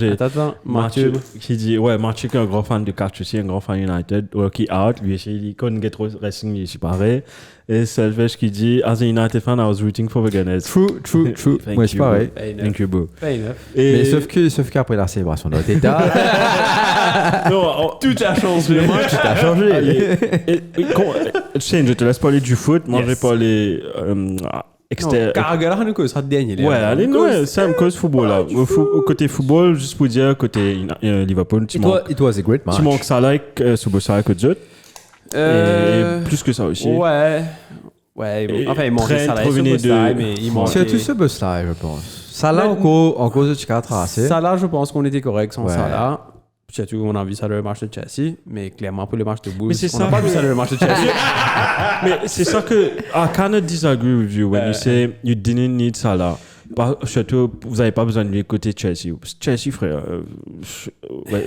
Mathieu qui dit, ouais, Mathieu qui est un grand fan de catch aussi, un grand fan United, qui out, lui il connaît Get Wrestling, il est pareil. Et Selvesh qui dit, as a United fan, I was rooting for the Gunners. True. Moi, c'est pareil. Thank you, bro. Mais sauf qu'après la célébration d'Oteta, tout a changé. tout a changé. Shane, je te laisse parler du foot, moi je vais parler extérieur. Caragala, nous sera dernier. Ouais, allez, ouais, c'est un cause football là. Côté football, juste pour dire, côté Liverpool, it was a great match. Tu manques ça like, Subosai que d'autres. Et plus que ça aussi. Ouais, Ouais, enfin, il manquait Trent Salah revenait sur Bosley, mais il manquait... C'est tout ce boss-là, je pense. Salah, en cause de Chica tracé. Salah, je pense qu'on était correct sans Ouais. Salah. Surtout, on a vu ça dans le match de Chelsea, mais clairement, pour le match de Bulls, Mais c'est on n'a ça. pas vu ça dans le match de Chelsea. Mais c'est ça que I cannot disagree with you when you say you didn't need Salah. Surtout, vous n'avez pas besoin de lui côté Chelsea. Chelsea, frère.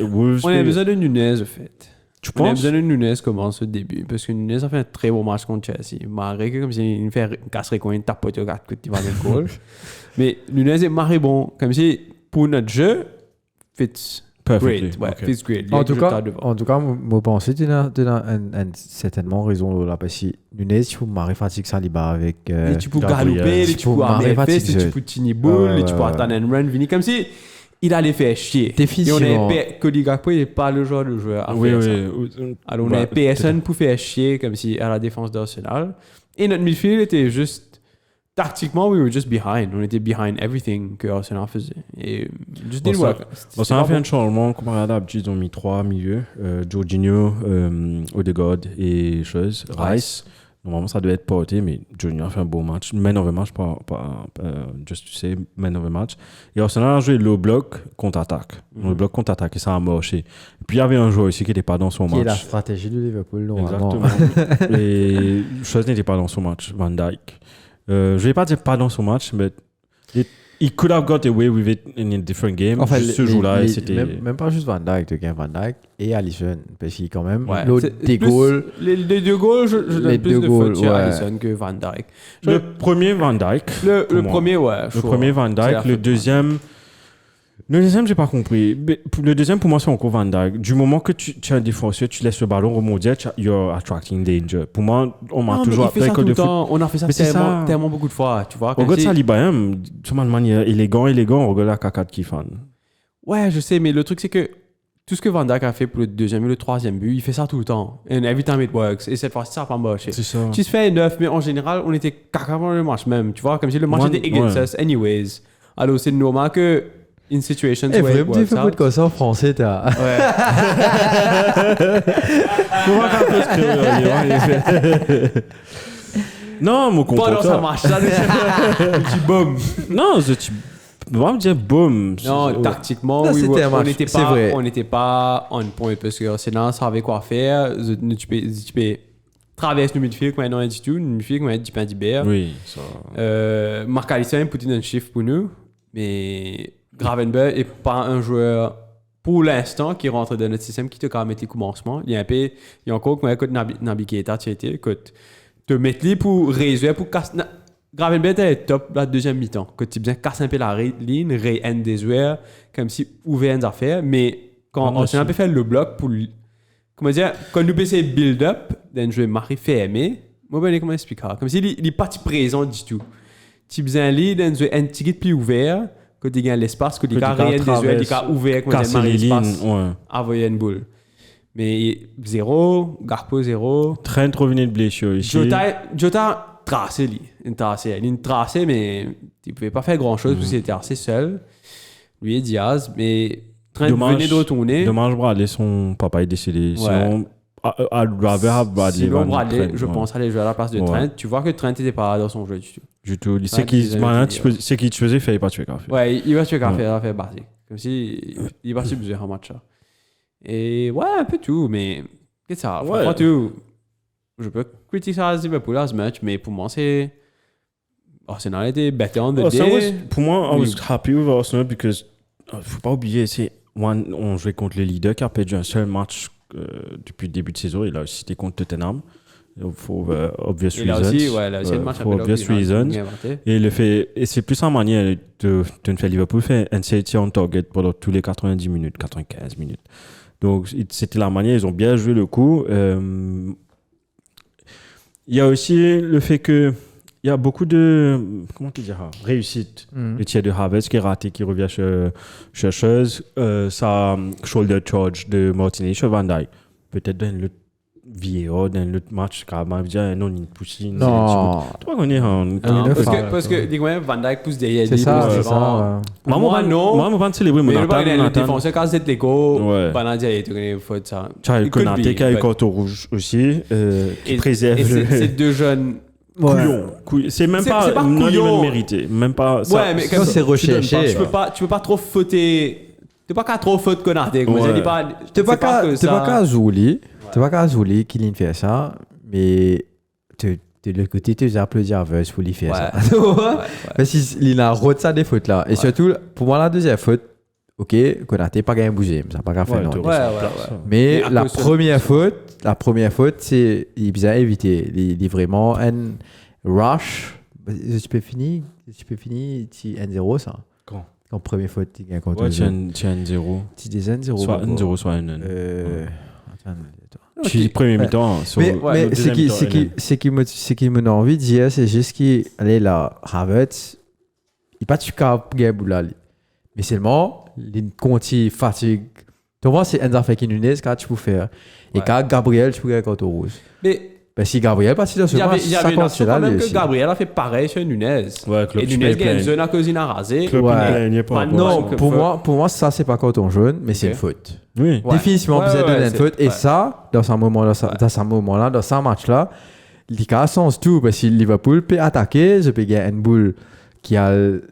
Wolves. On a besoin de Nunez, en fait. Tu On a penses? besoin de Nunez commence au début, parce que Nunez a fait un très bon match contre Chelsea. Malgré que, comme si il fait une casserait quand il tapote au 4 coups de le goal. Mais Nunez est marré bon. Comme si, pour notre jeu, fits Perfectly. great. Ouais, Okay. fits great. Il En est tout juste cas, à devant. moi, pense que tu as certainement raison là, parce que Nunez, il faut marrer fatigue Saliba avec. Et tu peux Gabriel. galoper, Tu et tu peux peux arrêter, marrer et tu fatigué. peux tenir boule, et tu peux Ouais. attendre un run, venir comme si il allait faire chier. Définitivement. Et on est Cody Gakpo, il n'est pas le genre de joueur à Oui, faire ça. oui. Alors on a personne pour faire chier comme si à la défense d'Arsenal. Et notre midfield était juste tactiquement, we were just behind. On était behind everything que Arsenal faisait. Et just didn't Bon, work. Bon, ça a fait un changement comparé à d'habitude. Ils ont mis 3 milieux. Jorginho, Odegaard et chose. Rice. Normalement, ça devait être porté, mais Jorginho a fait un beau match. Man of the match, just to say, man of the match. Et Arsenal a joué le bloc contre-attaque. Le bloc contre-attaque, et ça a marché. Puis il y avait un joueur ici qui n'était pas dans son Qui est la match. stratégie de Liverpool, normalement. Exactement. Et chose n'était pas dans son match, Van Dijk. Je ne vais pas dire pas dans son match, mais he could have got away with it in a different game. Enfin, Juste ce jour-là, c'était... même pas juste Van Dijk, de Van Dijk et Alisson, parce qu'il quand même, Ouais, l'autre c'est des plus- goals. Les deux goals, je Les donne plus deux de goals, fautes sur ouais. Alisson que Van Dijk. Le premier Van Dijk. Le pour moi. premier, ouais. Le premier Van C'est la Dijk. faute Le de deuxième... Le deuxième, j'ai pas compris. Mais le deuxième, pour moi, c'est encore Van Dijk. Du moment que tu es un défenseur, tu laisses le ballon remonter, you're attracting danger. Pour moi, on m'a Non, mais toujours il fait ça appelé tout que le de foot. temps. On a fait ça Mais c'est tellement, ça. tellement beaucoup de fois, tu vois. On comme regarde si- Saliba, hein, de manière élégant, on regarde la caca qui fan. Ouais, je sais, mais le truc, c'est que tout ce que Van Dijk a fait pour le deuxième et le troisième but, il fait ça tout le temps. And every time it works. Et cette fois-ci, ça n'a pas marché. C'est ça. Tu te fais 9, mais en général, on était caca dans le match même. Tu vois, comme si le match Moi, était against ouais. us anyways. Alors, c'est normal que in situations Eh, where it vraiment, tu works fais pas de out. quoi ça en français, t'as. Ouais. Comment on peut se créer, Non, mon Pas dans ça comportement. marche, ça. Le petit boom. Non, on va me dire boum. Non, Ouais. tactiquement, Là, oui, c'était un on match, n'était c'est pas, vrai. on n'était pas on point parce que Arsenal savait quoi faire. Tu peux traverser le midfield quand on a du tout, le midfield quand on a du pain d'hiver. Oui, ça. Marc Alisson a put in un shift pour nous, mais Gravenberch est pas un joueur pour l'instant qui rentre dans notre système qui te quand mettre les commencements. Il y a un peu, il y a encore quand Naby Keita, tu sais, écoute, te mettre les pour résoudre, pour casser. Gravenberch est top la deuxième mi-temps. Quand tu bien casser un peu la ligne, ré-end des joueurs, comme si ouvert des affaires, mais quand on s'est un peu fait le bloc pour comment dire, quand nous passons build-up d'un joueur Marie fermé, moi ben comment expliquer, comme si il est parti présent du tout. Tu besoin lui d'un joueur un petit peu plus ouvert, quand il y a l'espace, quand il y a rien des joueurs, il y a ouvert, quand il y a Casser les l'espace, lignes, ouais. envoyer une boule. Mais 0, Garpo 0. Trent revenait de blessure ici. Jota tracé, une tracée, mais il pouvait pas faire grand chose parce qu'il était assez seul. Lui et Diaz, mais Trent venait de retourner. Dommage, Bradley, son papa est décédé. Sinon, I'd rather have Bradley. Sinon, than Bradley, Trent, je ouais. pense aller jouer à la place de Ouais. Trent. Tu vois que Trent n'était pas dans son jeu du tout. Du tout. Ouais, C'est qui disais, c'est qui te faisait, il fallait pas tuer café. Ouais, il va tuer Ouais. faire basique. Comme si il est parti plusieurs matchs. Là. Et ouais, un peu tout, mais qu'est-ce que ça? Ouais. Franchement, tout. Je peux critiquer ça à Liverpool à ce match, mais pour moi, c'est. Arsenal était better on the day. Pour moi, I Oui. was happy with Arsenal because, faut pas oublier, on jouait contre le leader qui a perdu un seul match depuis le début de saison. Il a aussi été contre Tottenham. For obvious Et là reasons. aussi, ouais, là aussi, le match For avec obvious reasons. Et c'est plus en manière de faire Liverpool faire un safety on target pendant tous les 90 minutes, 95 minutes. Donc, c'était la manière, ils ont bien joué le coup. Il y a aussi le fait que il y a beaucoup de, comment tu diras, réussite. Le tir de Havertz qui est raté, qui revient chercheuse. Ça, shoulder charge de Martinez sur Van Dijk. Peut-être dans le VAR, dans l'autre match, carrément, dire non, il pousse. Non. Toi, on est en. Non, Parce que, dis-moi, Van Dijk pousse derrière C'est lui, ça, pousse c'est devant. ça. Moi, non. Moi, je vais célébrer mon Mais le attaque. le défenseur, quand c'est l'écho, Ouais. Van Dijk, il faut ça. Tu as It could Konaté be, qui a eu but- carton rouge aussi, qui Et préserve ces le. deux jeunes couillon. C'est même C'est pas pas non couillon. even mérité. Même pas ça. Ouais, mais Ça, c'est recherché. tu peux pas trop fauter. T'es pas qu'à trop faute Konaté. Comme Ouais. je dis pas. T'es pas que qu'à Zouli. T'es pas qu'à Zouli qui lui fait ça, mais de l'autre côté, tu applaudis à Verse pour lui faire ça. Parce qu'il a roté ça des fautes là. Et surtout, pour moi, la deuxième faute, ok, Konaté pas gagné bouger, ça n'a pas qu'à faire non. Mais la première faute, c'est il a évité. Il est vraiment un rush. Tu peux finir 1-0 ça. Quand première faute, tu gagnes contre tu as 1-0. Tu dis 1-0. Soit 1-0, soit 1-1. Attends. Tu premier mi-temps. Mais ce qui me donne envie de dire, c'est juste qu'il allait là, Havertz, il pas tu cap Gaboula. Mais seulement, il continue fatigue. Tu vois, c'est Enza Fekir Nunez quand tu peux faire. Et quand Gabriel, tu peux gagner contre Rouge. Mais ben si Gabriel passe dans ce match, il y avait une action quand même que Gabriel a fait pareil sur Nunez. Ouais, et Nunez gagne une zone à cause il a rasé. Non, pour moi, ça, c'est pas quand on jaune, mais c'est une faute. Oui. Définitivement, c'est une faute. Et ça, dans ce moment-là, dans ce match-là, il a sens tout parce que Liverpool peut attaquer, je peux gagner une boule qui a le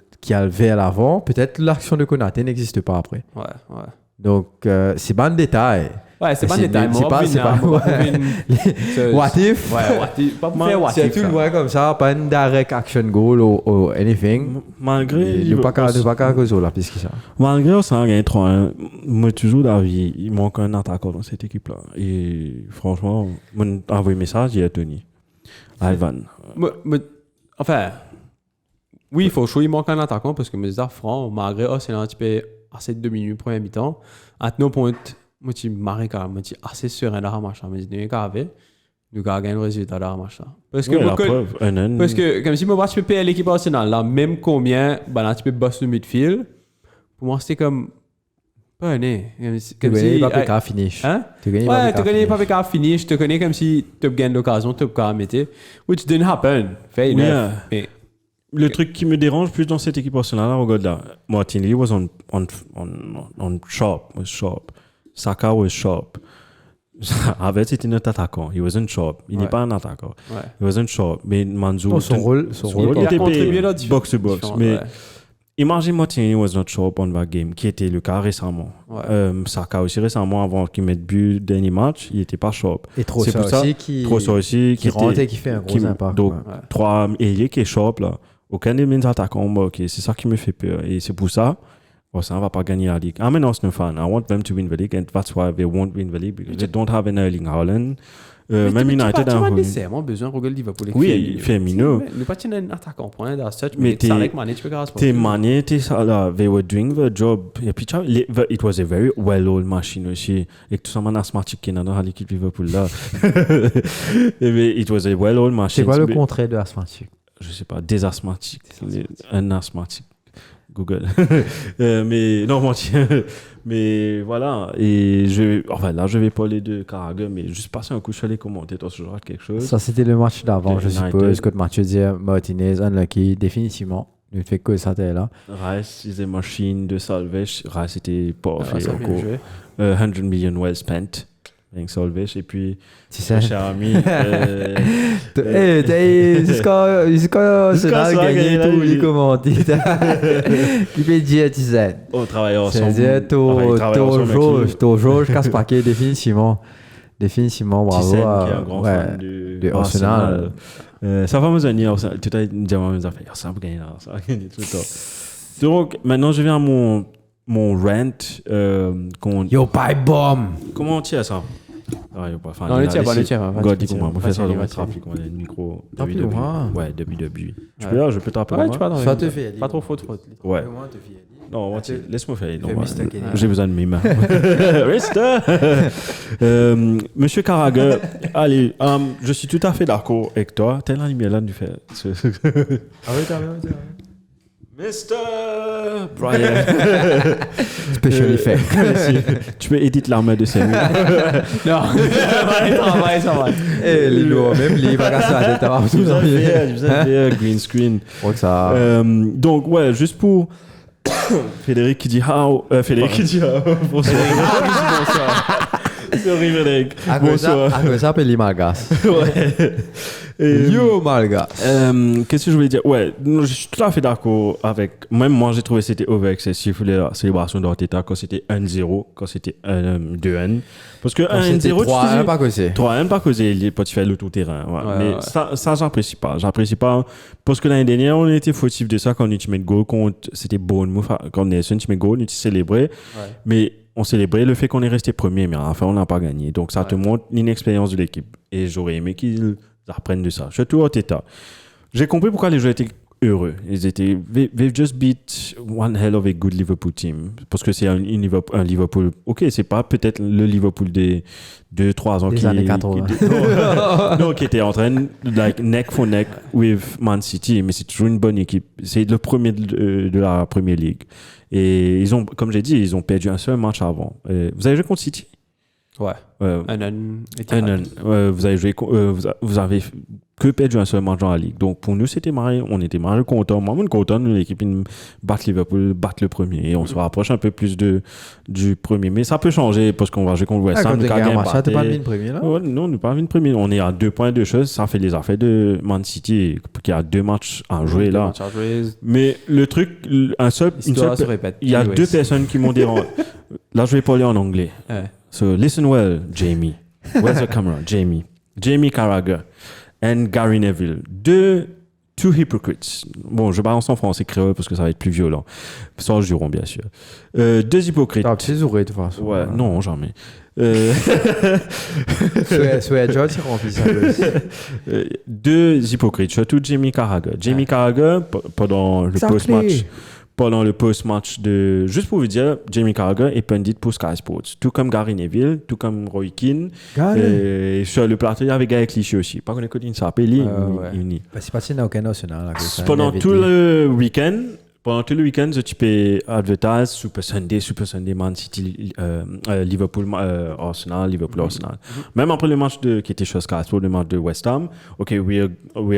vers l'avant. Peut-être l'action de Konaté n'existe pas après. Ouais. Donc, c'est pas un détail. Ouais, c'est pas un détail. C'est pas what if. Ouais, what if. Pas pour faire what if. C'est tout le monde comme ça, pas une direct action goal ou anything. Malgré. Il n'est pas qu'à cause de la piste qui ça. Malgré ça, il y a 3-1. Moi, toujours d'avis, il manque un attaquant dans cette équipe-là. Et franchement, mon envoyé message, il y a Tony. Ivan. Enfin, oui, il faut choisir, il manque un attaquant parce que mes francs, malgré c'est un petit peu assez de 2 minutes première mi-temps. À nos points, moi, je marre quand même, je assez serein dans le match. Mais je nous gagner le résultat dans le match. Parce que, comme si moi, je peux payer l'équipe Arsenal, là, même combien, là, tu peux bosser le midfield. Pour moi, c'était comme. Pas né. Tu gagnes pas PK finish. Hein? Tu gagnes pas PK finish. Tu connais comme si tu gagnes l'occasion, tu peux mettre. Which didn't happen. Fair enough. Mais. Le truc qui me dérange plus dans cette équipe Arsenal, regarde là, Martinelli was on sharp. Saka was sharp. Havertz c'était un attaquant. He wasn't sharp. Il n'est pas un attaquant. He wasn't sharp. Mais Mansour, son rôle il a contribué là box to box. Mais imagine Martinelli was not sharp on that game, qui était le cas récemment. Saka aussi récemment, avant qu'il mette but dernier match, il n'était pas sharp. Et Trossard aussi qui rentre et qui fait un gros impact. Donc 3 ailiers qui est sharp là. Aucun des mes attaquants, c'est ça qui me fait peur. Et c'est pour ça, ça ne va pas gagner la Ligue. I'm an Arsenal fan. I want them to win the league, and that's why they won't win the league, because they don't have an Erling Haaland. Même United a pas nécessairement besoin de regarder Liverpool. Oui, Firmino. Ne pas tenir un attaquant pour un such, mais c'est avec Mané, tu peux grâce. T'es Mané, t'es ça là. They were doing the job. Et puis, it was a very well-oiled machine aussi. Et tout ça, man, asthmatique qui est dans l'équipe Liverpool là. It was a well-oiled machine. C'est quoi le contraire de asthmatique? Je sais pas, des asthmatiques. Un asthmatique. Google. Mais non, mais voilà. Et je vais parler de Carragher, mais juste passer un coup sur les commentaires, toi, ce genre de quelque chose. Ça, c'était le match d'avant, je suppose. Que Mathieu disait Martinez, unlucky, définitivement. Ne fait que ça, t'es là. Rice, is a machine de salvage. Rice était parfait. 100 million well spent. Avec Solveig, et puis mon cher ami jusqu'à gagner tous les commentaires qui peut dire on travaille ensemble, c'est toujours je casse paquet définitivement bravo qui est un grand fan de Arsenal. Ça va me donner tout à l'heure ça va gagner ça va gagner tout le temps. Donc maintenant je viens à mon rant yo pipe bomb. Comment on tient ça? Ah, pas non, le tient pas. God, dis-moi, on fait ça dans le trafic, on a le micro. Ouais, depuis. Je peux t'appeler. Ouais, tu vas dans le. Soit te fais. Pas trop faute. Ouais. Non, laisse-moi faire. J'ai besoin de mes mains. Resta. Monsieur Carragher, allez, je suis tout à fait d'accord avec toi. T'es la lumière là du fait. Ah oui, t'as bien. Mr. Brian. Special effect. Tu peux éditer l'armée de Samuel. Non, ça va. Les lois, même les bagages à l'état. Vous avez green screen. Donc, ouais, juste pour Frédéric qui dit how. Bonsoir. C'est horrible, mec. À cause ça, appelle les Malgas. Yo, Malgas. Qu'est-ce que je voulais dire? Ouais, non, je suis tout à fait d'accord avec. Même moi, j'ai trouvé que c'était over-excessif la célébration d'Arteta quand c'était 1-0, quand c'était 2-1. Parce que 1-0, 3-1, pas causé. 3-1, pas causé, il peut faire le tout-terrain. Ouais. Mais ça, j'apprécie pas. J'apprécie pas. Parce que l'année dernière, on était fautif de ça quand on était goal contre. C'était Bournemouth, quand Nelson met goal, on était célébré. Mais on célébrait le fait qu'on est resté premier, mais à la fin, on n'a pas gagné. Donc, ça te montre l'inexpérience de l'équipe. Et j'aurais aimé qu'ils apprennent de ça. Surtout Arteta. J'ai compris pourquoi les joueurs étaient heureux. They've just beat one hell of a good Liverpool team. Parce que c'est un Liverpool. Ok, c'est pas peut-être le Liverpool des 2-3 ans des années 80. Non, qui était en train like neck for neck with Man City, mais c'est toujours une bonne équipe. C'est le premier de la Premier League. Et ils ont, comme j'ai dit, ils ont perdu un seul match avant. Vous avez joué contre City? Ouais. Vous avez joué, vous avez que perdu un seul match dans la Ligue. Donc pour nous, on était marré contents. Moi, je suis content de l'équipe battre Liverpool, battre le premier. Et on se rapproche un peu plus du premier. Mais ça peut changer parce qu'on va jouer contre West Ham. Ça, t'es pas mis le premier là? Ouais, non, on n'est pas mis le premier. On est à 2 points de choses. Ça fait les affaires de Man City qui a 2 matchs à jouer là. Mais le truc, il y a 2 personnes qui m'ont dérangé. Là, je vais parler en anglais. So listen well, Jamie. Where's the camera? Jamie Carragher and Gary Neville. Two hypocrites. Bon, je balance en français créole parce que ça va être plus violent. Sans juron, bien sûr. 2 hypocrites. Tu es de toute façon. Ouais, non, jamais. Soit George, c'est rempli ça. 2 hypocrites, surtout Jamie Carragher. Jamie Carragher, pendant le post-match de... Juste pour vous dire, Jamie Carragher est pundit pour Sky Sports. Tout comme Gary Neville, tout comme Roy Keane. Et sur le plateau, il y avait Guy Clichy aussi. Pas qu'on écoute, il s'appelle Uni. C'est pas si n'a aucun national. Pendant tout le week-end, tu peux advertise Super Sunday, Man City, Liverpool, Arsenal. Même après le match qui était sur Sky Sports, le match de West Ham, OK, we're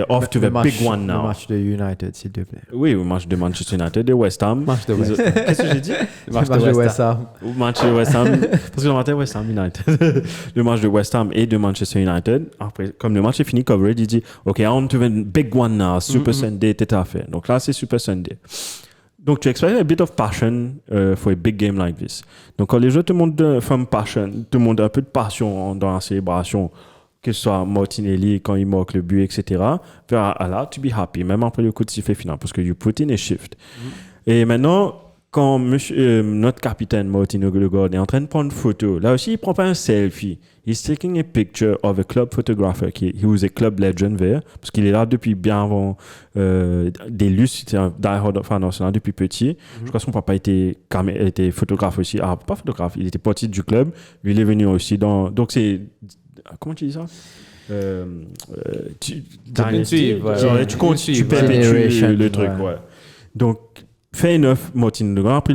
off to the big one now. Le match de United, s'il te plaît. Oui, le match de Manchester United, de West Ham. Qu'est-ce que j'ai dit? Le match de West Ham. Le match de West Ham. Parce que le match de West Ham United. Le match de West Ham et de Manchester United. Après, comme le match est fini, coverage, il dit, OK, on to the big one now. Super Sunday, t'es à faire. Donc là, c'est Super Sunday. Donc, tu expect a bit of passion for a big game like this. Donc, quand les joueurs te montrent un peu de passion dans la célébration, que ce soit Martinelli quand il marque le but, etc., là, to be happy, même après le coup de sifflet final, parce que you put in a shift. Et maintenant, quand notre capitaine Martin Odegaard est en train de prendre une photo, là aussi, il ne prend pas un selfie. He's taking a picture of a club photographer. He was a club legend there, parce qu'il est là depuis bien avant des lustres. C'était un die-hard fan Arsenal depuis petit. Je crois que son papa était photographe aussi. Ah, pas photographe, il était parti du club. Lui, il est venu aussi dans... Donc, c'est... Comment tu dis ça? Tu perpétues le truc, ouais. Donc, fait enough, Martin Odegaard a pris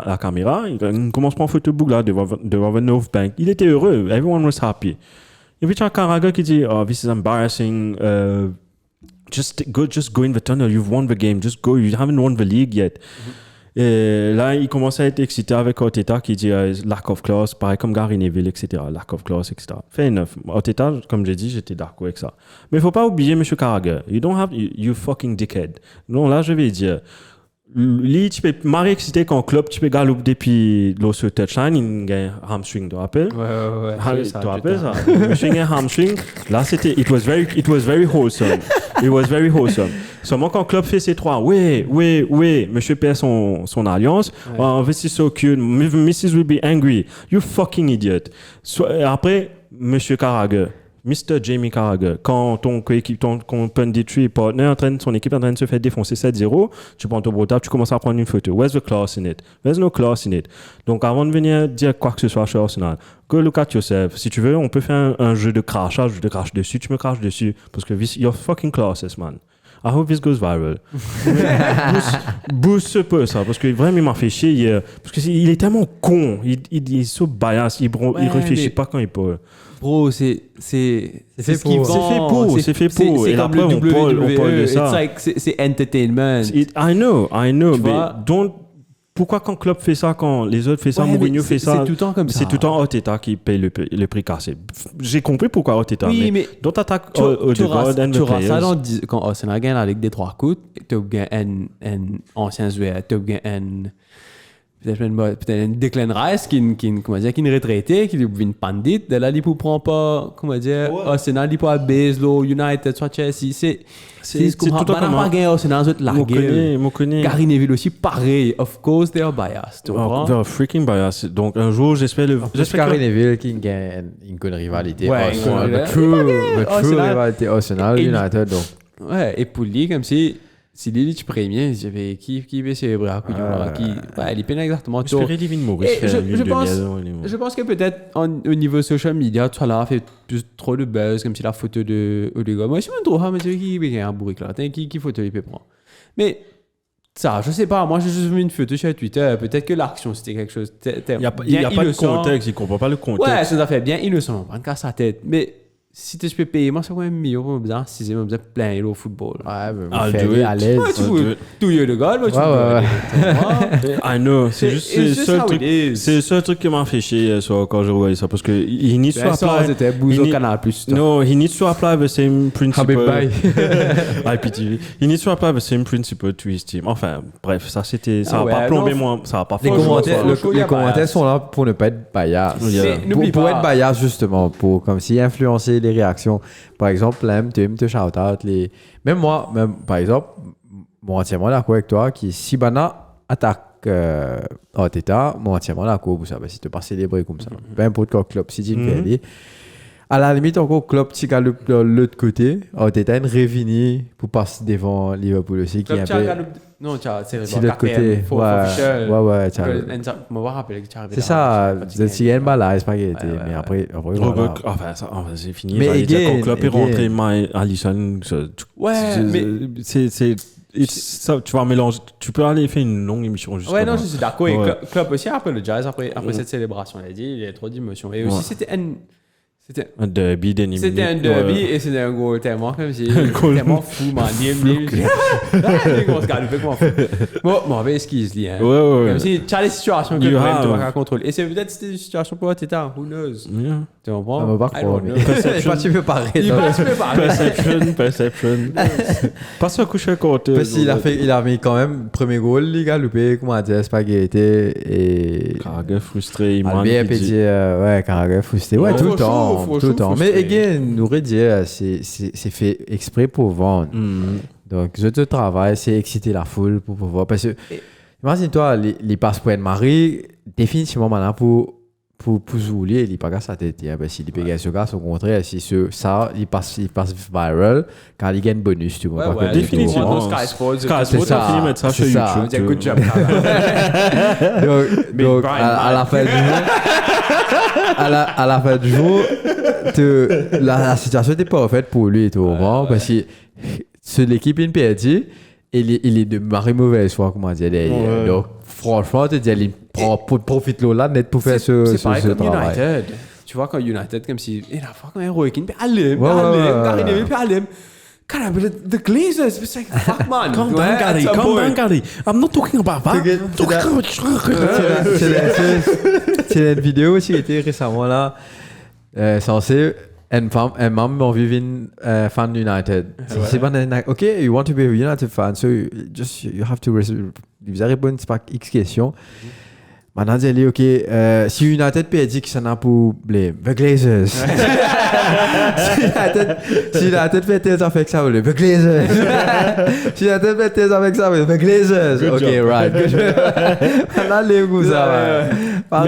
la caméra, il commence à prendre photo book là devant the North Bank. Il était heureux, everyone was happy. Et puis tu as Carragher qui dit, oh, this is embarrassing, just go in the tunnel, you've won the game, just go, you haven't won the league yet. Et là, il commence à être excité avec Arteta qui dit lack of class, pareil comme Gary Neville, etc. Lack of class, etc. Fait enough. Arteta, comme j'ai dit, j'étais d'accord avec ça. Mais il ne faut pas oublier, M. Carragher, you fucking dickhead. Non, là, je vais dire, lui, tu peux marrer excité quand club, tu peux galoper depuis l'autre touchline, il y a un hamstring, tu te rappelles? Ouais. Tu te rappelles ça? Monsieur, il y a un hamstring. Là, it was very wholesome. It was very wholesome. Seulement quand club fait ses 3, oui, monsieur perd son alliance. Oh, this is so cute. Mrs. will be angry. You fucking idiot. Après, monsieur Carragher. Mr. Jamie Carragher, quand ton punditry partner, son équipe est en train de se faire défoncer 7-0, tu prends ton portable, tu commences à prendre une photo. Where's the class in it? There's no class in it. Donc, avant de venir dire quoi que ce soit chez Arsenal, go look at yourself. Si tu veux, on peut faire un jeu de crachage, je te crache dessus, tu me craches dessus. Parce que you're fucking classes, man. I hope this goes viral. Boost ce peu ça, parce que vraiment il m'a fait chier hier. Parce qu'il est tellement con, il est so bias, il réfléchit pas quand il parle. Bro, c'est ce qu'il vend. C'est fait pour. Et après, on parle de ça. C'est entertainment. I know, but pourquoi quand Klopp fait ça, quand les autres font ça, Ouais, Mourinho mais fait ça, c'est tout le temps comme ça. c'est tout le temps Arteta qui paye le prix cassé. J'ai compris pourquoi Arteta, Oui, mais dans t'attaques tu auras and the ça players. quand Arsenal gagne la Ligue des 3 coups, tu as un ancien joueur, tu as un peut-être un Declan Rice qui est retraité, qui est une pandit, de là il ne prend pas, comment dire, Arsenal il peut base lo United soit Chelsea, c'est tout le temps comme pas gagné Arsenal autres la gueule. Gary Neville aussi pareil, of course they are biased, tu comprends? They're freaking biased. Donc un jour j'espère Gary Neville qui gagne une rivalité Arsenal, ouais. true rivalité Arsenal United donc. Ouais, et pour lui comme si lui tu premier, j'avais qui veut célébrer à coup qui il peine exactement tout. J'espérais Livin Maurice. Je pense que peut-être au niveau social media, tu as fait plus trop de buzz comme si la photo de Odegaard. Moi je me trouve mais qui est un bourrique là, qui photo il peut prendre. Mais ça, je sais pas, moi j'ai juste vu une photo sur Twitter, peut-être que l'action c'était quelque chose Il n'y a pas de contexte, il comprend pas le contexte. Ouais, ça fait bien innocent, pas casse sa tête, mais si tu peux payer, moi c'est quand même mieux pour me dire, si c'est me plein au football. Ouais, mais à l'aise. Tout de gars, moi tu ouais. I know, c'est juste c'est le seul truc qui m'a fait chier quand je revoyais ça parce que he needs to apply. C'était Bouzo Canal Plus. No, he needs to apply the same principle. IPTV. He needs to apply the same principle to his team. Enfin, bref, ça va pas plomber moi, ça va pas les commentaires sont là pour ne pas être bias. Pour être bias justement, pour comme si influencer les réactions. Par exemple, te shout out même moi, par exemple, moi entièrement d'accord avec toi qui si Bana attaque Arteta, moi entièrement d'accord pour ça parce que tu pas célébrer comme ça. Peu importe quel club si tu le fais. À la limite encore club qui de l'autre côté, Arteta une revenu pour passer devant Liverpool aussi qui est un peu non, c'est de l'autre côté. Ouais, c'est ça, c'est une balade spaghetti mais après enfin c'est fini. Mais quand Klopp est rentré Alisson ouais, mais ça, tu vas mélanger, tu peux aller faire une longue émission juste. Ouais, non, je suis d'accord. Et Klopp aussi après le Jazz, après cette célébration, il a dit il y a trop d'émotions. Et aussi c'était un derby d'ennemis. C'était un derby et c'était un goal tellement comme si tellement fou, man. On se garde comment fou. Bon, excuse lui. Comme si tu as les situations que tu vas contrôler. Et c'est peut-être c'était une situation pour Teta, who knows. Tu comprends? On va pas croire. Tu peux pas Perception. Pas ça coucher côté. Parce qu'il a mis quand même premier goal, les gars, loupé, comment dire, spaghetti et Carragher frustré, il m'a ouais, Carragher frustré. Ouais, tout le temps. Mais again, nous redire, c'est fait exprès pour vendre. Donc, je te travaille, c'est exciter la foule pour pouvoir. Parce que, imagine-toi, les passeports de Marie, définitivement, maintenant, pour jouer, il n'est pas qu'à sa tête. Parce qu'il peut gagner ce gars, au contraire, si ça, il passe viral, quand il gagne bonus, tu vois. Ouais, définitivement. Sky Sports, c'est ça. Fini mettre ça sur YouTube. Good job. Donc, à la fin du jour, à la fin du jour, la situation n'était pas faite pour lui, tu vois, parce que c'est l'équipe in PSG, il est de marée mauvaise foi, comment dire. Donc, franchement, tu dis, il profite là net pour faire ce travail. C'est pareil comme United. Tu vois, quand United, comme si, il a fait comme un Roy Keane, puis Alim. The Glazers, it's like, fuck man. Calm down, Gary. I'm not talking about that. C'est une vidéo aussi qui était récemment là, censée un membre m'a vu une fan United. C'est pas OK, you want to be a United fan, so you have to vous répondre pas X questions. Maintenant, j'ai dit, OK, si United PSG qui s'en a pour blame, the Glazers. Si United fait tes affaires avec ça, the Glazers. Si United fait tes affaires avec ça, the Glazers. OK, right. Maintenant, les goûts, ça va.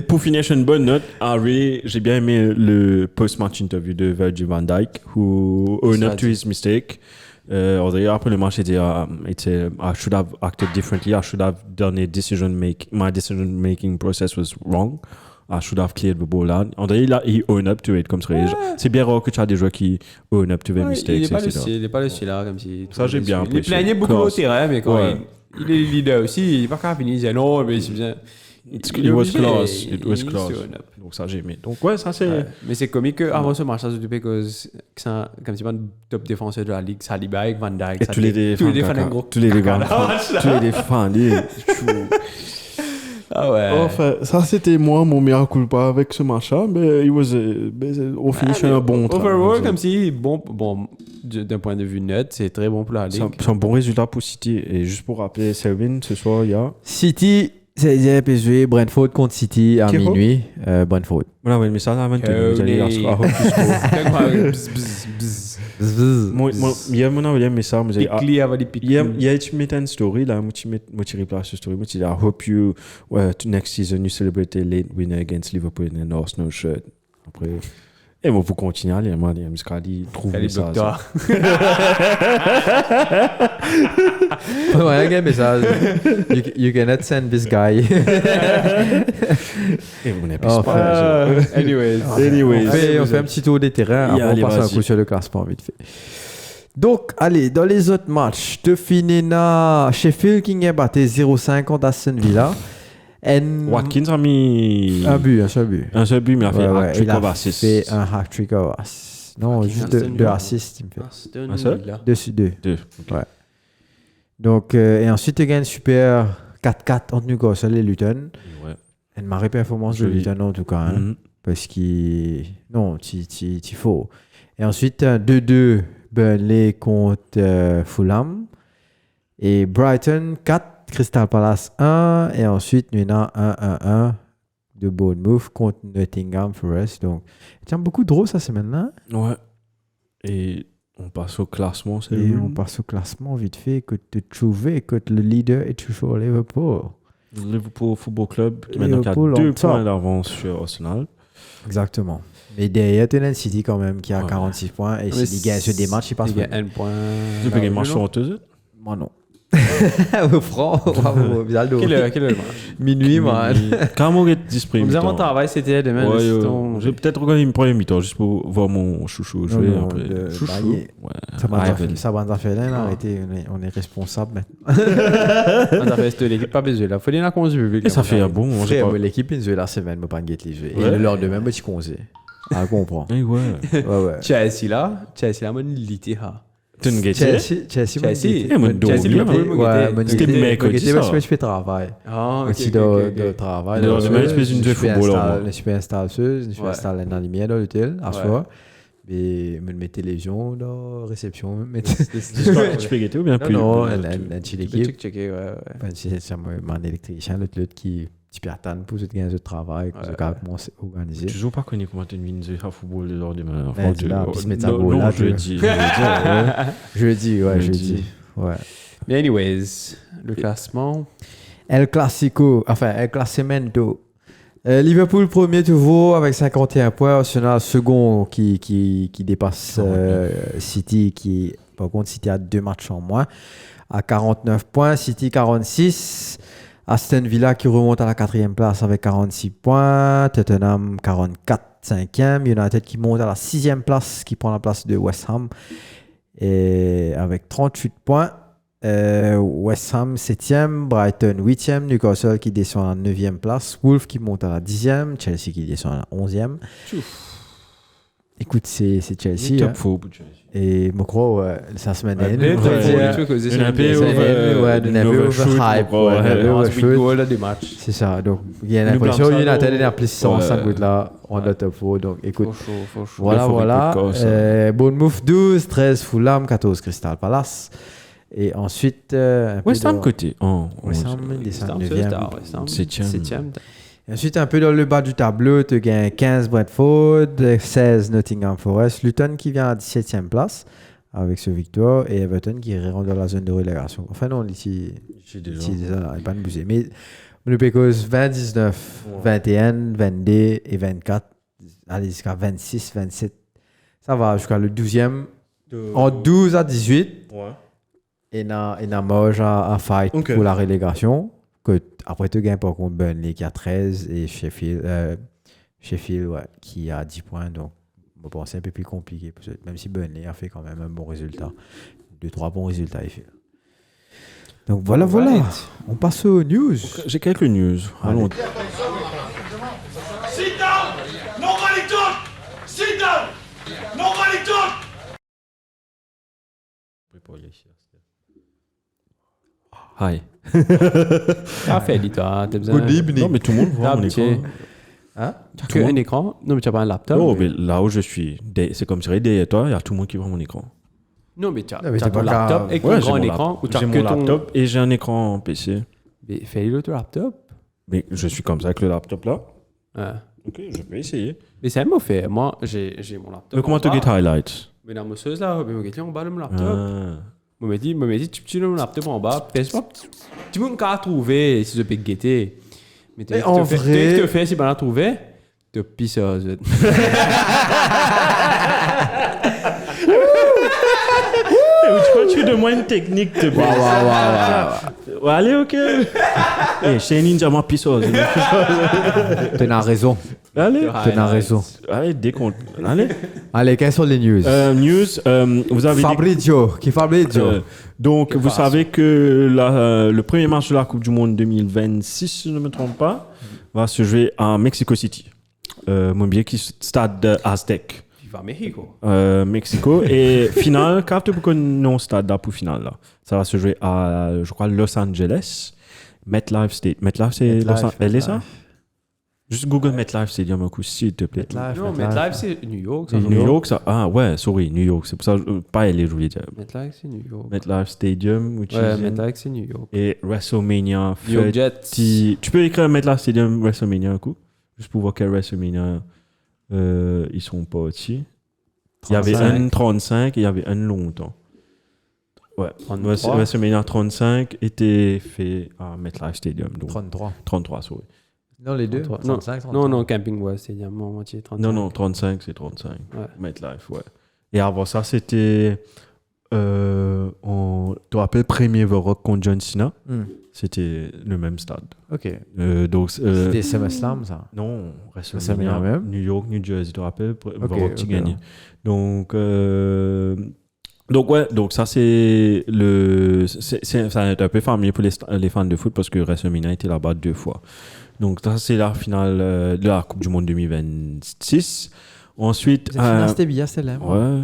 Pour finir sur une bonne note, Harry, j'ai bien aimé le post-match interview de Virgil van Dijk, who owned up to his mistake. Après le match, il dit, I should have acted differently. I should have done my decision making process was wrong. I should have cleared the ball out. Il own up to it comme ça. C'est bien rare que tu as des joueurs qui own up to their mistakes. Il n'est pas le style là, comme si. Ça, j'ai bien apprécié. Il plaignait beaucoup au terrain, mais quand il est leader aussi, il n'est pas capable de dire non, mais It was close. It was il close. turn up. Donc ça, j'ai aimé. Donc ouais, ça c'est... Ouais. Mais c'est comique qu'avant ce match, ça se fait que ça, comme si le top défenseur de la ligue, Saliba avec Van Dijk. Et tous les défenseurs. gros. Tous les défenseurs. Tous les défenseurs. Ah ouais. Enfin, ça c'était moi, mon meilleur culpa avec ce match-là. Mais on finit sur un bon travail. Overall, comme si, bon, d'un point de vue net, c'est très bon pour la ligue. C'est un bon résultat pour City. Et juste pour rappeler, Selvin, ce soir, il y a... City, c'est PSV, Brentford contre City à Qui minuit. Brentford. Voilà, mais ça, là, maintenant, vous allez la soirée. Moi, hier, mon avis, mais ça, vous allez... Pickly avait des pickly. Hier, tu mets une story, là, moi, tu replaces cette story, moi, tu dis, I hope you, next season, you celebrate a late winner against Liverpool in an Arsenal shirt. Après... Et moi, pour continuer, il y a un muscadi, trouver ça. Ouais, un message. You cannot send this guy. Et on n'est pas... Anyways. On fait un petit tour des terrains avant de passer un coup sur le classement, vite fait. Donc, allez, dans les autres matchs, de finir Sheffield qui a battu 0-5 contre Aston Villa. Watkins a mis... Un seul but. Un seul but, mais il a fait un hat-trick of assists. Non, juste deux assists, il me fait. Un seul? Deux. Okay. Ouais. Donc, et ensuite, il gagne super 4-4 entre Newcastle et Luton. Ouais. Une marée performance de Luton, en tout cas. Hein, parce qu'il... Non, il faut. Et ensuite, 2-2 Burnley contre Fulham. Et Brighton, 4. Crystal Palace 1 et ensuite nous avons 1-1-1 de Bournemouth contre Nottingham Forest. Donc, tiens, beaucoup de drôles cette semaine-là. Ouais. Et on passe au classement. On passe au classement vite fait. Que tu trouves que le leader est toujours Liverpool. Liverpool Football Club qui maintenant a 2 points d'avance sur Arsenal. Exactement. Mais derrière, tu as City quand même qui a 46 points et s'il gagne sur des matchs, il passe. Il y a 1 point. Tu peux gagner match sur Anteux? Moi non. Au franc, bravo, Bizaldo. Quel est le match? Minuit, man. Quand on est disponible. Mon travail, c'était demain. Je vais peut-être regarder une première mi-temps juste pour voir mon chouchou jouer après. Chouchou. Ça va nous faire là, arrêtez, on est responsable maintenant. On a fait l'équipe pas besoin là. Faut dire la cause du public. Ça fait un bon. L'équipe, il la semaine, mais pas de les jouer. Et le lendemain, petit conseil. Ah, je comprends. Ouais. Chelsea là, mon lité ha. Tu ne Chelsea, c'était mercredi ça. Je fais travail. Aussi de travail. Je fais football. Je fais installation, je fais installer dans la lumière dans l'hôtel à soir. Et me mettre télévision dans la réception. Tu peux guetter ou bien plus? Non, un petit équipe. Checker, ouais. C'est mon électricien, l'autre qui Piatan pour ce gain de travail, que je commence à organiser. Je joue pas connu comment tu viens de football lors du match. Jeudi. Mais anyways, le classement. El Classemento. Liverpool premier toujours avec 51 points. Arsenal second qui dépasse City qui par contre City a 2 matchs en moins à 49 points. City 46. Aston Villa qui remonte à la 4e place avec 46 points. Tottenham 44, 5e. United qui monte à la 6e place, qui prend la place de West Ham et avec 38 points. West Ham 7e, Brighton 8e, Newcastle qui descend à la 9e place, Wolves qui monte à la 10e, Chelsea qui descend à la 11e. Écoute, c'est Chelsea. Top faux pour Chelsea. Et je crois, ça se met un hype. C'est ça. Donc, il y a l'impression qu'il y a un plus 105 gouttes là, on a top 4. Donc, écoute, voilà. Bournemouth 12, 13 Fulham, 14 Crystal Palace. Et ensuite. West Ham côté. West Ham, descend 9e. 7e. Ensuite, un peu dans le bas du tableau, tu gagnes 15 Brentford, 16 Nottingham Forest, Luton qui vient à 17e place avec ce victoire et Everton qui rentre dans la zone de relégation. Enfin, non, ici, il n'est pas de bouger. Mais le Pécos 20, 19, 21, 22 et 24, allez, jusqu'à 26, 27. Ça va jusqu'à le 12e. En 12 à 18. Ouais. Et il y a Moge à fight pour la relégation. Après, tu gagnes par contre Burnley qui a 13 et Sheffield qui a 10 points. Donc, bon, c'est un peu plus compliqué. Même si Burnley a fait quand même un bon résultat. 2-3 bons résultats. Donc voilà. On passe aux news. J'ai quelques news. Allons. Sit down! Nobody talk! Sit down! Nobody talk! Hi. T'as fait, dis-toi. T'as besoin. Good evening. Non, mais tout le monde voit mon écran. Hein? Tu as un écran? Non, mais tu n'as pas un laptop. Oh, mais là où je suis, c'est comme si derrière toi, il y a tout le monde qui voit mon écran. Non, mais tu as Non, mais ton c'est pas laptop grave. avec Ouais, un j'ai grand mon écran ou tu as J'ai que mon ton laptop et j'ai un écran PC. Mais fais-le ton laptop. Mais je suis comme ça avec le laptop là. Ouais. Ok, je peux essayer. Mais c'est m'a fait. Moi, j'ai mon laptop. Mais comment tu get highlights? Mais dans ma sauce là, mais mon en bas de mon laptop. Ah. Moi, me dit, tu mon laptop en bas. Parce que tu m'as qu'à trouver si je peux guetter. Mais en vrai- tu te fais si tu l'as trouvé, tu pisses à Z. Tu crois que tu demandes une technique de Ouais, allez, ok. Eh, chez Ninja, moi, pisseuse. T'as raison. Allez. T'as raison. Allez, décompte. Allez. Allez, quelles sont les news? Vous avez dit Fabrizio. Qui Fabrizio? donc, vous savez que le premier match de la Coupe du Monde 2026, si je ne me trompe pas, va se jouer à Mexico City. Mon bien qui stade Aztec. Viva Mexico. Mexico. Et finale, capte pour que non stade là pour finale là. Ça va se jouer à, je crois, Los Angeles. MetLife Stadium. MetLife, c'est Los Angeles. Elle est ça? Juste Google MetLife Stadium un coup, s'il te plaît. Non, MetLife, c'est New York. ça. New York, ça. Ah ouais, sorry, New York. C'est pour ça, pas LA, je voulais dire. MetLife, c'est New York. MetLife Stadium, which Ouais, is in- MetLife, c'est New York. et WrestleMania. New York Jets. Tu peux écrire MetLife Stadium WrestleMania un coup, juste pour voir quel WrestleMania ils sont pas aussi. Il y avait 35. un 35 et il y avait un longtemps. Ouais, 33. WrestleMania 35 était fait à MetLife Stadium. Donc 33. 33, sorry. Non, les deux. 33. 35, 33. Non, Camping West, c'est diamant moitié 35. Non, 35, c'est 35. Ouais. MetLife, ouais. Et avant ça, c'était. Tu te rappelles Premier Rock contre John Cena? C'était le même stade. Ok. Donc, C'était SummerSlam, ça. non, WrestleMania WrestleMania même. New York, New Jersey, tu te rappelles? Ok, Rock qui ok. gagnait. Donc ouais, donc ça c'est ça est un peu familier pour les fans de foot parce que WrestleMania était là-bas 2 fois. Donc ça c'est la finale de la Coupe du Monde 2026. Ensuite, La finale, c'était bien célèbre.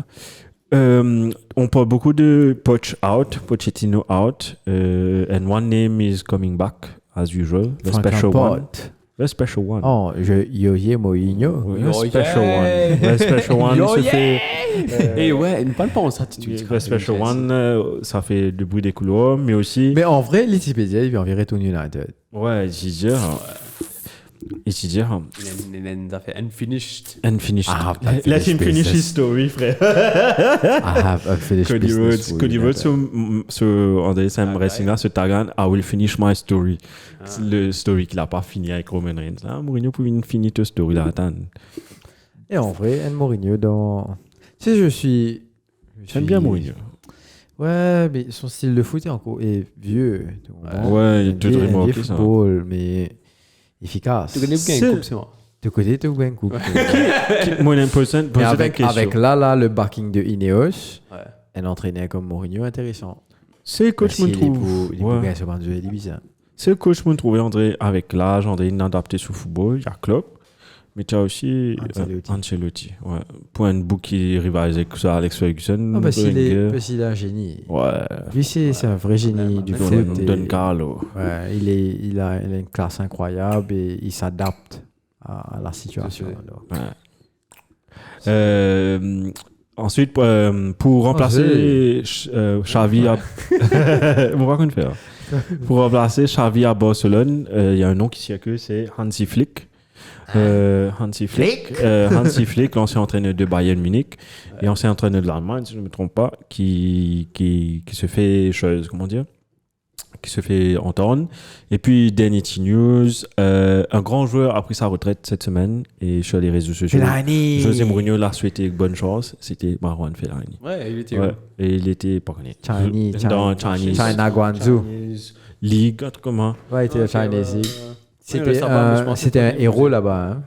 ouais. On parle beaucoup de Pochettino out, and one name is coming back as usual, the Frank special one. Lampard. The special one. Oh, Yoye Mourinho. The special one. The special one Yo, se yeah. fait. Et ouais, une bonne pense ça, tu The special one, ça fait le bruit des couloirs, mais aussi. Mais en vrai, Wikipédia, il vient virer tout United. Ouais, j'y dire. J'y dire. Ça fait unfinished. Unfinished. Ah, Let him finish business. his story, frère. I have unfinished Cody business Rhodes, for Cody Rhodes United. sur André Sam Ah, Wrestling là, se tagan, I will finish my story. C'est le story qu'il a pas fini avec Roman Reigns. Ah, Mourinho pouvait finir ta story là, attends. Et en vrai, Mourinho dans... Tu sais, J'aime bien Mourinho. Ouais, mais son style de foot est vieux. tu comprends? Ouais, il Un est tout vieux- un vraiment vieux ok, ça. football, mais efficace. Tu connais bien C'est- une coupe, c'est moi. De côté, tu as une coupe. Moi, une personne, Mais avec là, le backing de Ineos, Ouais. un entraîneur comme Mourinho, intéressant. c'est le coach me Parce qu'il est trouve. pour- il est pour gagner ce match de division. C'est le coach me trouve, André, avec l'âge, André, il est adapté sous football, il y a Klopp. Mais tu as aussi Ancelotti. Ouais. Pour un bout qui rivalise avec ça, Alex Ferguson. Non, parce qu'il Wenger. est un génie. Ouais. Lui, c'est un vrai génie du foot. et- Don Carlo. Ouais, il a une classe incroyable et il s'adapte à la situation. alors. Ouais. Ensuite, pour remplacer Xavi à... On va qu'on faire. Pour remplacer Xavi à Barcelone, il y a un nom qui circule, c'est Hansi Flick. Hansi Flick, l'ancien entraîneur de Bayern Munich et ancien entraîneur de l'Allemagne, si je ne me trompe pas, qui se fait qui se fait entendre. Et puis, dernier petit news, un grand joueur a pris sa retraite cette semaine et sur les réseaux sociaux, Fellaini. José Mourinho l'a souhaité bonne chance, c'était Marouane Fellaini. Ouais, il était Ouais. Et il était pas connu. Dans Chinese China Guangzhou. League, un truc comme ça. Ouais, il était à Chinese League. Ouais, ça va, mais je pense que C'était un c'est héros là-bas. Hein.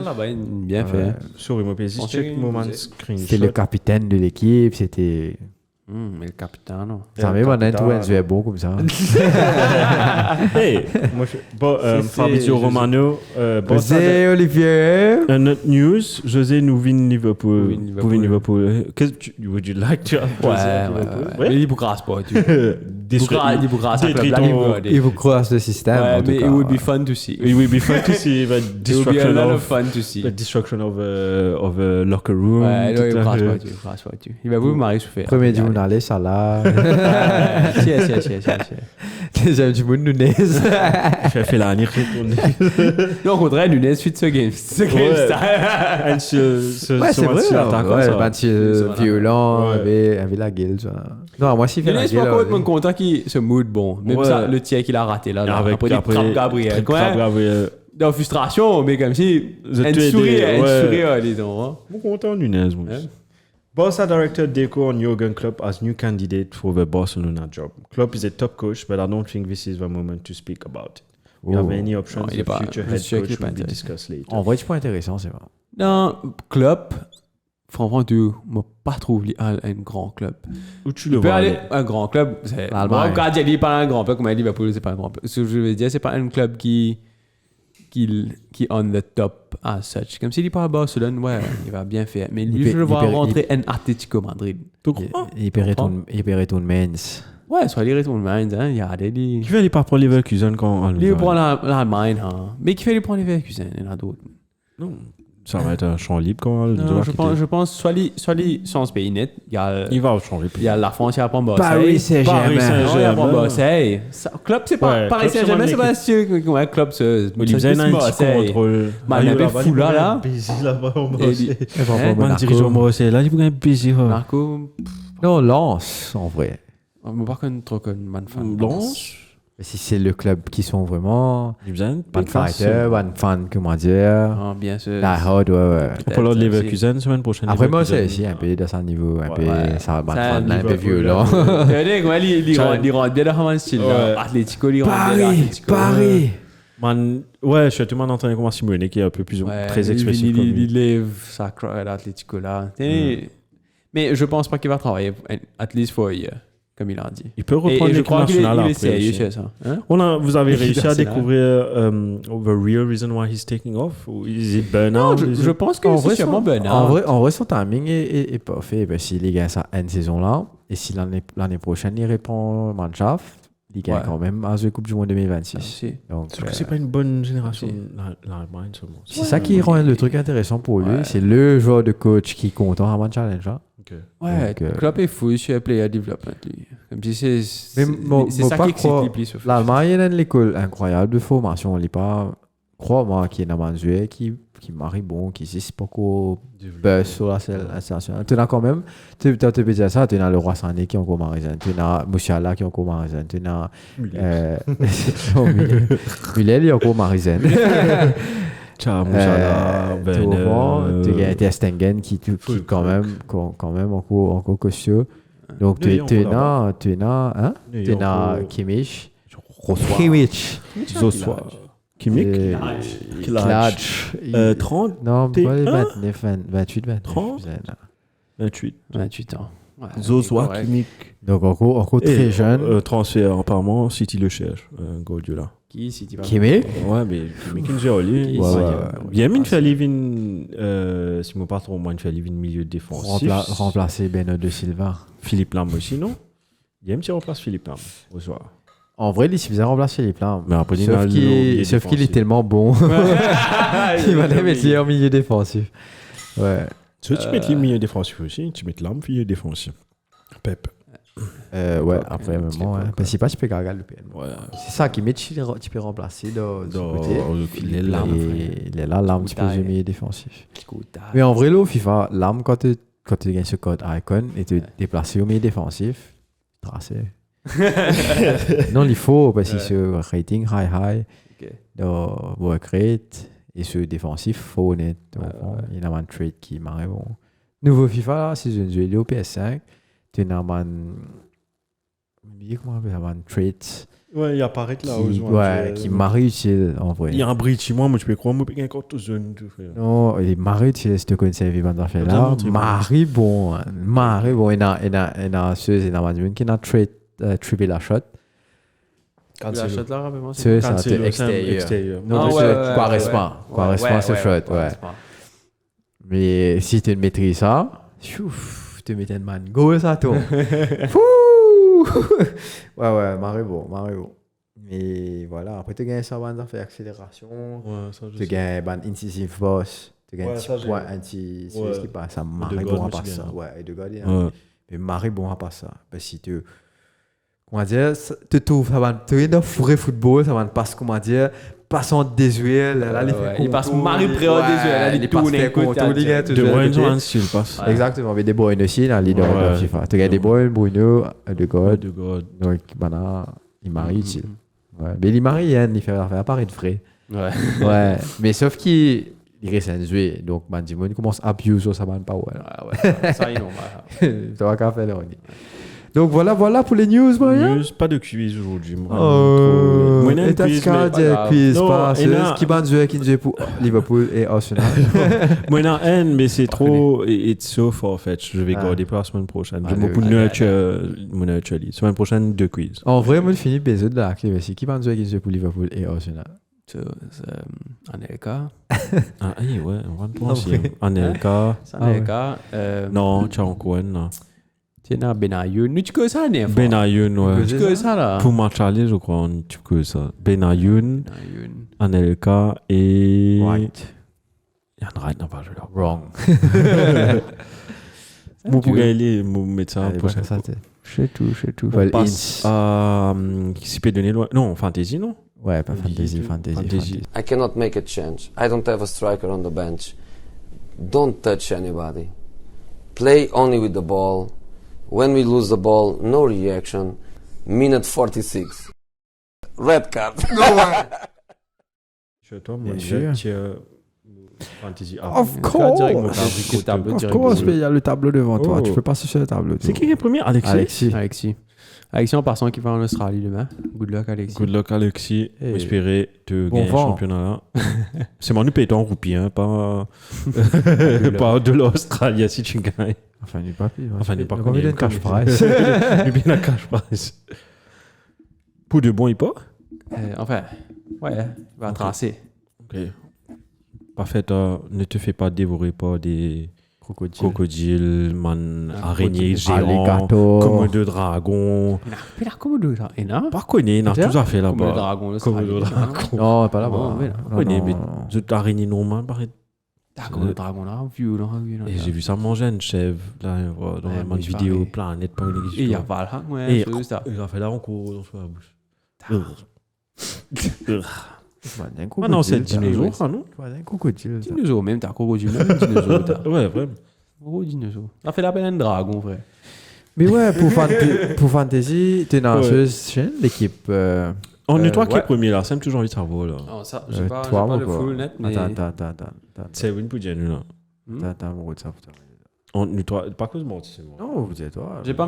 là-bas, bien fait. Sorry, moi, On check check moment une- screenshot. C'était le capitaine de l'équipe. C'était Mais le capitaine, non. Ça met maintenant tout un jeu bon comme ça. Hey, moi, Fabrizio Romano, José Olivier. un autre news, José nous vient Liverpool. Nous vient Liverpool. Would you like to have José à Liverpool? Ouais. Mais il vous grasse pas, tu. Il vous grasse à Détruit club là, Il vous croise le système. Ouais, en tout mais cas. it would be fun to see. It will be fun to see the It would be a lot of destruction fun to see. the destruction of a locker room. Ouais, tout il vous ça. grasse pas, tu. Il va vous marier souffrir. Premier du monde aller, ça là. Si. Deuxième du monde, Nunez. J'ai fait la nuit retourner. Non, au contraire, Nunez suite ce game. Ce game Ouais. Ouais, c'est vrai. Ouais, match violent, avec la gueule. Non, moi, si il fait la Nunez, pas gueule. contre mon content qui se mood bon. Même Ouais. ça, le tien qu'il a raté là. Avec Après, il trappe Gabriel. Trappe Gabriel. Dans frustration, mais comme si. Vous êtes Un tués sourire, disons. hein. Bon content Nunez. moi. Ouais. Barca director Deco on Jurgen Klopp as new candidate for the Barcelona job. Klopp is a top coach, but I don't think this is the moment to speak about it. We have any options. Non, il est The pas- future je head suis sûr qu'il coach est pas will be intéressé. discussed later. En vrai, c'est pas intéressant, c'est vrai. Non, club, franchement, tu m'as pas trouvé un grand club. Où tu Tu le peux vois aller aller? un grand club. C'est... L'Allemagne. Moi, quand j'ai dit pas un grand club, comme il dit Liverpool, c'est pas un grand club. Ce que je veux dire, c'est pas un club qui on the top as such. Comme s'il dit pas à Barcelone, ouais, il va bien faire. Mais lui, je le vois rentrer en Atlético Madrid. Tu crois? Il paierait ton mens. Ouais, soit les retours de Mainz, hein, il y a des... Qui va aller par pour Leverkusen quand Lui, il prend l'Allemagne, hein. Mais qui fait lui prendre les Leverkusen, il y en a d'autres. Non, ça va être un champ libre quand elle Non, doit je pense, soit les sans pays net, il y a... Il va au champ libre. Il y a la France, il y a pas Marseille. Paris Saint-Germain. Paris Saint-Germain. Non, il y a pas Marseille. Club, c'est pas... Ouais, Paris club, Saint-Germain, c'est c'est pas pas sûr. Ouais, club, c'est... Olivier a un petit contrôle. Man, il y a un fou là. Busy là-bas au Et Marseille. Hein, Dirigeant Marseille, là, il faut un busy. Marco... Non, Lens, en vrai. Mais par contre, trop comme man fan. Blanche. Si c'est le club qui sont vraiment. Il faisait One fighter, one fan, comment dire. Ah, bien sûr. La hard, ouais. On peut leur Leverkusen semaine prochaine. Après, moi, c'est Leverkusen. aussi un peu de son niveau, un peu. Ouais. Ça va Ça, un peu Liverpool, violent. Tu vois, comment il rentre bien dans un style. Ouais. Atlético, il rentre bien dans Atlético. Paris. Man, ouais, je suis tout le monde entendu comment Simone qui est un peu plus Ouais, très expressif comme il lui. lève sa croix à l'Atlético là. Mais je pense pas qu'il va travailler at least for a year, comme il a dit. Il peut Et reprendre je l'équipe crois qu'il nationale est après sérieux aussi. chez ça. Hein? Vous avez L'équipe réussi à nationale. découvrir the real reason why he's taking off? Ou is it burnout? Non, je pense que En c'est vrai, sûrement burn en vrai, son timing est pas fait. Ben, s'il gagne ça une saison là, et si l'année prochaine il répond Mannschaft, il gagne Ouais. quand même à la Coupe du Monde 2026. Donc, Sauf que c'est pas une bonne génération, l'Allemagne seulement. c'est ça qui rend le truc intéressant pour lui. Ouais. C'est le joueur de coach qui est content à un challenge. Hein. Ok. Ouais, Donc, Klopp est fou sur player development lui. Comme si Mais c'est ça qui excite croire- les plus. au fait. L'Allemagne il a une école incroyable de formation. Il est pas, crois-moi, qui est dans un joueur qui marie bon, qui sait pas quoi buzz sur la scène internationale. Tu as quand même, tu peux dire ça, tu as le Roi Sané qui est encore marisien, tu as Moussiala qui est encore marisien, tu as Muller il est encore marisien. Ciao, Moussala, Tu as Ter Stegen qui quand même encore costaud. Donc tu as Kimmich, Zoswa. Kimmich. Klatsch. 30, Non, pas les 31? 28, 30? 28. 28 ans. Ouais, Zoswa, correct. Kimmich. Donc encore très jeune. Transfert, apparemment, City le cherche, Guardiola. Qui, si tu vas... Kimmich. Ouais, mais Kimmich est joli. Bien, il fait Livin, si je pas trop, moi, il fait Livin milieu défensif. Remplacer Beno de Silva. Philippe Lam aussi, non? Il y a un petit remplace Philippe Lam au soir. En vrai, il suffisait de remplacer Philippe Lam. Mais après, il a Sauf le milieu qu'il est défensif. tellement bon. Il va les mettre en milieu défensif. Ouais. Tu mets le milieu défensif aussi, tu mets Lam milieu défensif. Pep. Ouais, après, même moi. Parce que tu peux garder le PM. Ouais. C'est ça qui met, tu peux remplacer de côté. Il est Lam. Il est là, l'arme, tu peux jouer milieu défensif. Écoute, Mais en vrai, là, FIFA, l'arme, quand tu gagnes ce code icon et te déplacer au milieu défensif, tracé. Non, il faut, parce que ce rating high, Ok. de work rate, et ce défensif, faut honnête. Donc, il y a un trade qui marre bon. Nouveau FIFA, là, c'est un jeu au PS5. Tu as un comment on appelle ça, un trait. Ouais, il apparaît là. Qui marie utile en vrai. Il y a un bridge chez moi, tu peux croire, moi, il y a encore tout zone. Non, il est marie utile, si tu connais ces vivants d'affaires là. Marie bon. Il y a ceux qui ont trait triple la shot. La shot là, rappelle-moi. C'est ça, c'est extérieur. Non, c'est Quaresma, ce shot, ouais. Mais si tu maîtrises ça, tu te mets une man go, ça tourne. Ouais, Maribo. Mais voilà, après tu gagnes ça, on fait accélération. Tu gagnes un incisive boss. Tu gagnes un petit point anti. C'est ce qui passe. Ça Maribo n'a pas ça. Ouais, et de garder. Mais Maribo n'a pas ça. Si tu. Comment dire, tu trouves, ça va te dans fourré football, ça va passer, comment dire, passant désuel, il passe Marie Préau désuel, il tourne un coup, De Bruyne, un style passe. Exactement, mais De Bruyne aussi, un leader de FIFA. Tu as De Bruyne, Bruno, De God, donc il marie utile. Mais il marie, il fait affaire à de frais. Ouais, mais sauf qu'il reste un jouet, donc Mandimon commence à abuser sur sa bande power. Ouais, ça il est normal. Tu vas qu'à faire là. Donc voilà pour les news, Maria. Pas de quiz aujourd'hui. Et t'as ce quiz, pas ce qui va jouer pour Liverpool et Arsenal. Moi, il y en a un, mais c'est trop. It's so far, en fait. Je vais garder pour la semaine prochaine. J'ai beaucoup de nurture. Semaine prochaine, 2 quiz. En vrai, moi, je finis baiser de la clé. Qui va jouer pour Liverpool et Arsenal? Anelka. Ah, ouais, on va penser. Anelka. Non, Ciao Cohen. Tu as Benayoun. Tu connais ça, Nef? Benayoun, ouais. Tu connais ça, là? Pour match aller, je crois, tu connais ça. Benayoun, Anelka et. White. Yann Wright n'a pas joué là. Wrong. Vous pouvez aller mettre ça pour ça. Je sais tout. On passe à. Qui peut donner loin? Non, Fantasy, non? Ouais, pas Fantasy. I cannot make a change. I don't have a striker on the bench. Don't touch anybody. Play only with the ball. When we lose the ball, no reaction. Minute 46. Red card. Chez toi, moi, Fantasy. Of course, il y a le tableau devant toi. Tu peux passer sur le tableau. C'est qui est premier? Alexis en passant qui va en Australie demain. Good luck, Alexis. Espérer te gagner le championnat là. C'est mon paye ton roupie, hein, pas de l'Australie si tu gagnes. Enfin, du papier. Enfin, du papier. Il y a une cash prize. Il y a bien la cash prize. Pour de bon, il pas? Enfin, ouais, il va tracer. Ok. Parfait, ne te fais pas dévorer par des crocodiles, araignées géants, Komodo dragon. Mais la Komodo, il n'a pas connu, il a tout à fait là-bas. Komodo dragon. Non, pas là-bas. Mais des araignées normales, pareil. Komodo dragon là, vieux. Et j'ai vu ça manger une chèvre là, dans une vidéo Planète. Et il y a pas là, ouais, c'est ça. Il a fait là encore dans sa bouche. Ah non, c'est le dinosaure, non? Un crocodile. Dinosaure, même, t'as un crocodile. Ouais, vraiment. Gros dinosaure. Ça fait la peine un dragon, frère. Mais ouais, pour Fantasy, t'es dans ce chaîne, l'équipe. On est toi qui est premier là, c'est toujours envie de savoir là. Non, ça, j'ai pas le full net, mais. Attends. C'est une pour dire là. Attends, mon ça, putain. On est toi, pas cause morte, c'est moi. Non, vous dites toi. J'ai pas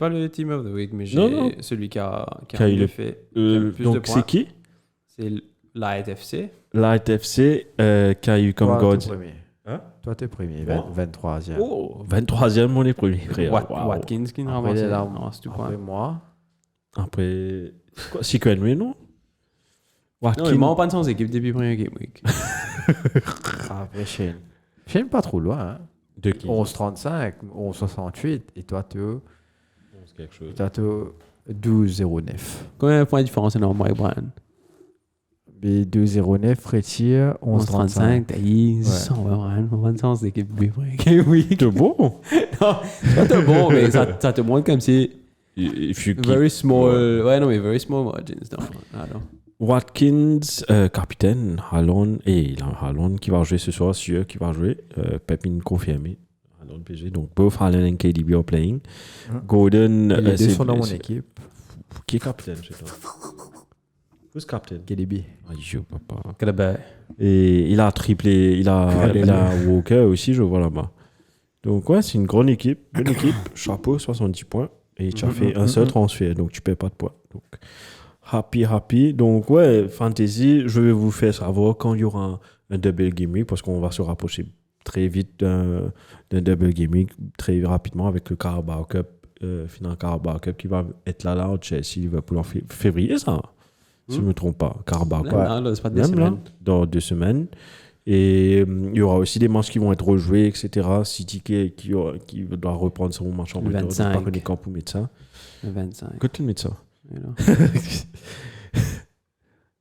le Team of the Week, mais j'ai celui qui a eu le fait. Donc c'est qui? C'est Light FC. Light FC qui a eu comme God. Toi, t'es premier, 23e. Oh, 23e, on est premier, frère. Watkins qui n'a pas Après moi. Après. Si que lui, non? Watkins. Non, il m'a pas de son équipe depuis le premier Game Week. Après Shane. Shane pas trop loin, hein. De qui? 11,35, 11,68. Et toi, tu 11 quelque chose. 12,09. Combien de points de différence est dans Mike Bryan? 2,09, Frétire, 11,35. T'as dit 120, 25 d'équipe B. Oui. T'es bon? Non, c'est pas bon, mais ça te montre comme si. Very small. Ouais, non, mais very small margins. Watkins, capitaine, Haaland, et il a Haaland qui va jouer ce soir, sûr qui va jouer. Pepin confirmé. Haaland PG. Donc, both Haaland and KDB are playing. Gordon. Les deux sont dans mon équipe. Qui est capitaine chez toi? Who's captain? KDB. Je papa. KDB. Et il a triplé, il a Walker aussi, je vois là-bas. Donc ouais, c'est une grande équipe, bonne équipe, chapeau, 70 points. Et tu as fait un seul transfert, donc tu ne perds pas de poids. Donc, happy. Donc, ouais, Fantasy, je vais vous faire savoir quand il y aura un double game week, parce qu'on va se rapprocher très vite d'un double game week, très rapidement avec le Carabao Cup, final Carabao Cup qui va être là entre Chelsea, Liverpool en février, ça, si je ne me trompe pas. Carabao Cup. Là, c'est pas deux Même là, semaines. dans 2 semaines. Et il y aura aussi des matchs qui vont être rejoués, etc. City qui doit reprendre son match en Le retour. 25. Pas que les camps pour mettre ça. Le 25. Quand tu mets ça Et là.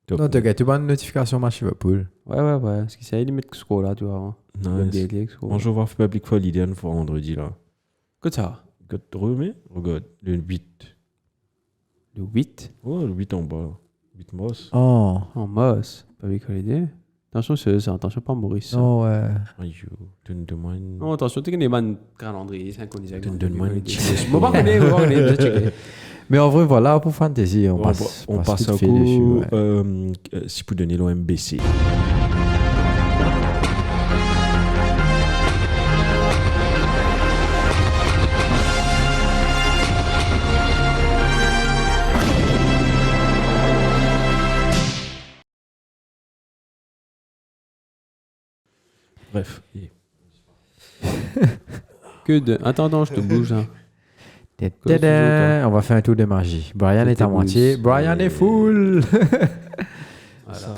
Donc, Non, tu as une notification match Liverpool. Ouais. Parce qu'il s'agit de mettre ce score là, tu vois. nice. On joue voir Public Holiday une fois vendredi là. Que ça? Quand tu remets, regarde, le 8. Le 8 Oh, le 8 en bas. Là. 8 moss. Oh, en Moss. Public Holiday. Attention, c'est ça. Attention, pas Maurice. ça. non, ouais. Aïe, donne-moi une. Non, attention, tu connais pas calendrier synchronisé. Donne-moi une petite. Bon, pas connaître, vous checker. Mais en vrai, voilà, pour Fantasy, on passe passe vite un fait coup. dessus, ouais. Si vous donnez l'OMBC. Bref. Que de. Attends, je te bouge. Hein. Tadam, on va faire un tour de magie. Brian est à moitié. Brian est full. Voilà.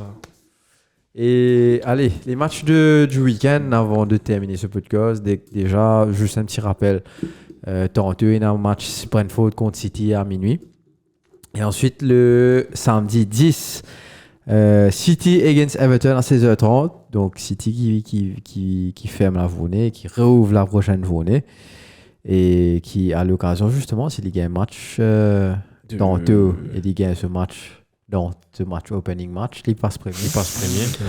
Et allez, les matchs du week-end avant de terminer ce podcast. Déjà, juste un petit rappel. Toronto est un match Brentford contre City à minuit. Et ensuite, le samedi 10, City against Everton à 16h30. Donc, City qui ferme la journée, qui réouvre la prochaine journée. Et qui, à l'occasion, justement, s'il gagne un match Toronto et il gagne ce match opening match, il passe premier.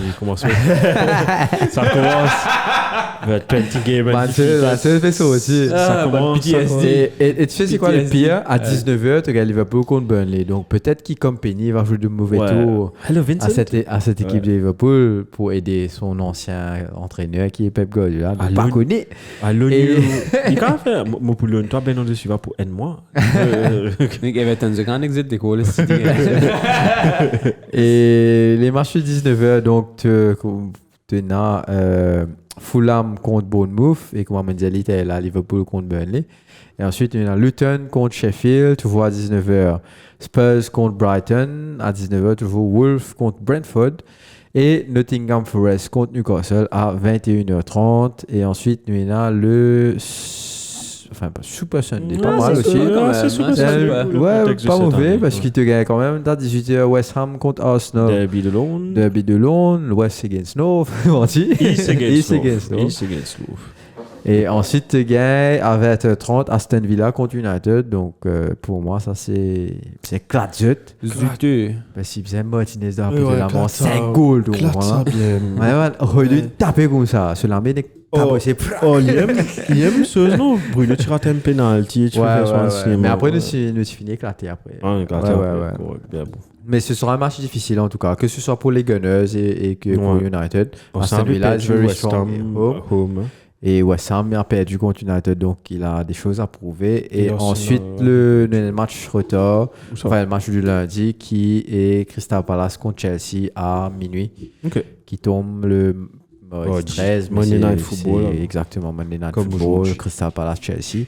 Il commence. Ça commence. 20 games. C'est fait ça aussi. Ça commence. PTSD. Et tu sais, c'est quoi le PTSD. pire? À 19h, tu regardes Liverpool contre Burnley. Donc peut-être qu'il Company va jouer de mauvais tours Hello, Vincent. à cette équipe de Liverpool pour aider son ancien entraîneur qui est Pep Guardiola. Ah, Donc, pas connu. À l'ONU. Il quand même fait. Moi, pour l'ONU, toi, ben non, dessus va pour N-moi. Mais Everton, c'est quand exit d'école. Et les matchs de 19h, donc, tu as Fulham contre Bournemouth et comme on dit, tu as là Liverpool contre Burnley. Et ensuite, il y a Luton contre Sheffield, tu vois à 19h. Spurs contre Brighton, à 19h, tu vois Wolves contre Brentford. Et Nottingham Forest contre Newcastle à 21h30. Et ensuite, il y a le Super Sunday, pas mal aussi. C'est Super Sunday. Ouais, pas mauvais parce qu'il te gagne quand même. T'as 18h West Ham contre Arsenal. Derby de Londres. Derby de Londres, West against North. East against North. Et ensuite, tu gagnes à 20h30 Aston Villa contre United. Donc, pour moi, ça, c'est clatjut. Zuteux. Parce qu'il faisait Martinez de Ouais, la mort, claque ça. 5 goals. Donc, Claque ça bien. vraiment, aurait dû taper comme ça. Cela n'est pas possible. Oh, il aime ce non. Bruno, tu rates un penalty. Tu fais son cinéma. Mais après, nous finit éclaté après. Ouais. Bien bon. Mais ce sera un match difficile en tout cas, que ce soit pour les Gunners et que pour United. Aston Villa is very strong home. Et West Ham a perdu contre United, donc il a des choses à prouver. Et ensuite, le match retour, enfin le match du lundi, qui est Crystal Palace contre Chelsea à minuit, qui tombe le 13. Monday Night Football. Exactement, Monday Night Comme Football, Crystal Palace, Chelsea.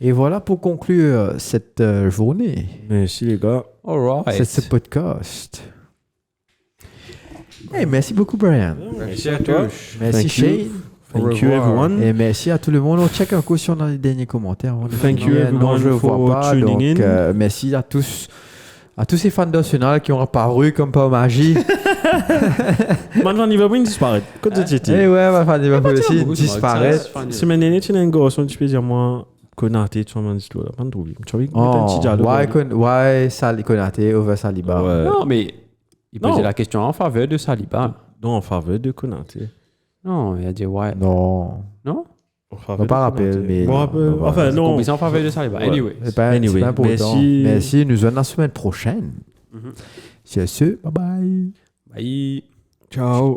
Et voilà pour conclure cette journée. Merci les gars. Alright. C'est ce podcast. Hey, merci beaucoup, Brian. Merci à toi. Merci, Shane. Thank you everyone. Et merci à tout le monde. On check un coup si on a les derniers commentaires. Thank you everyone je for vois pas, tuning donc, in. merci à tous ces fans d'Arsenal qui ont apparu comme par magie. Maintenant, il va bien disparaître. Quand tu étais. Et ouais, ma fan Liverpool aussi beaucoup, disparaître. Semaine dernière, tu as un garçon, tu peux dire moi, Konaté, tu m'as dit toi là. Pas de trouble. Tu as vu un petit dialogue. Why Konaté over Saliba? Ouais. Non, mais il posait la question en faveur de Saliba. Non, en faveur de Konaté. Non, il a dit ouais. Non. Non? On pas rappel, mais. Enfin, non. C'est en faveur de Saliba. Anyway. C'est pas important. Merci. Nous allons la semaine prochaine. C'est ce. Bye bye. Bye. Ciao.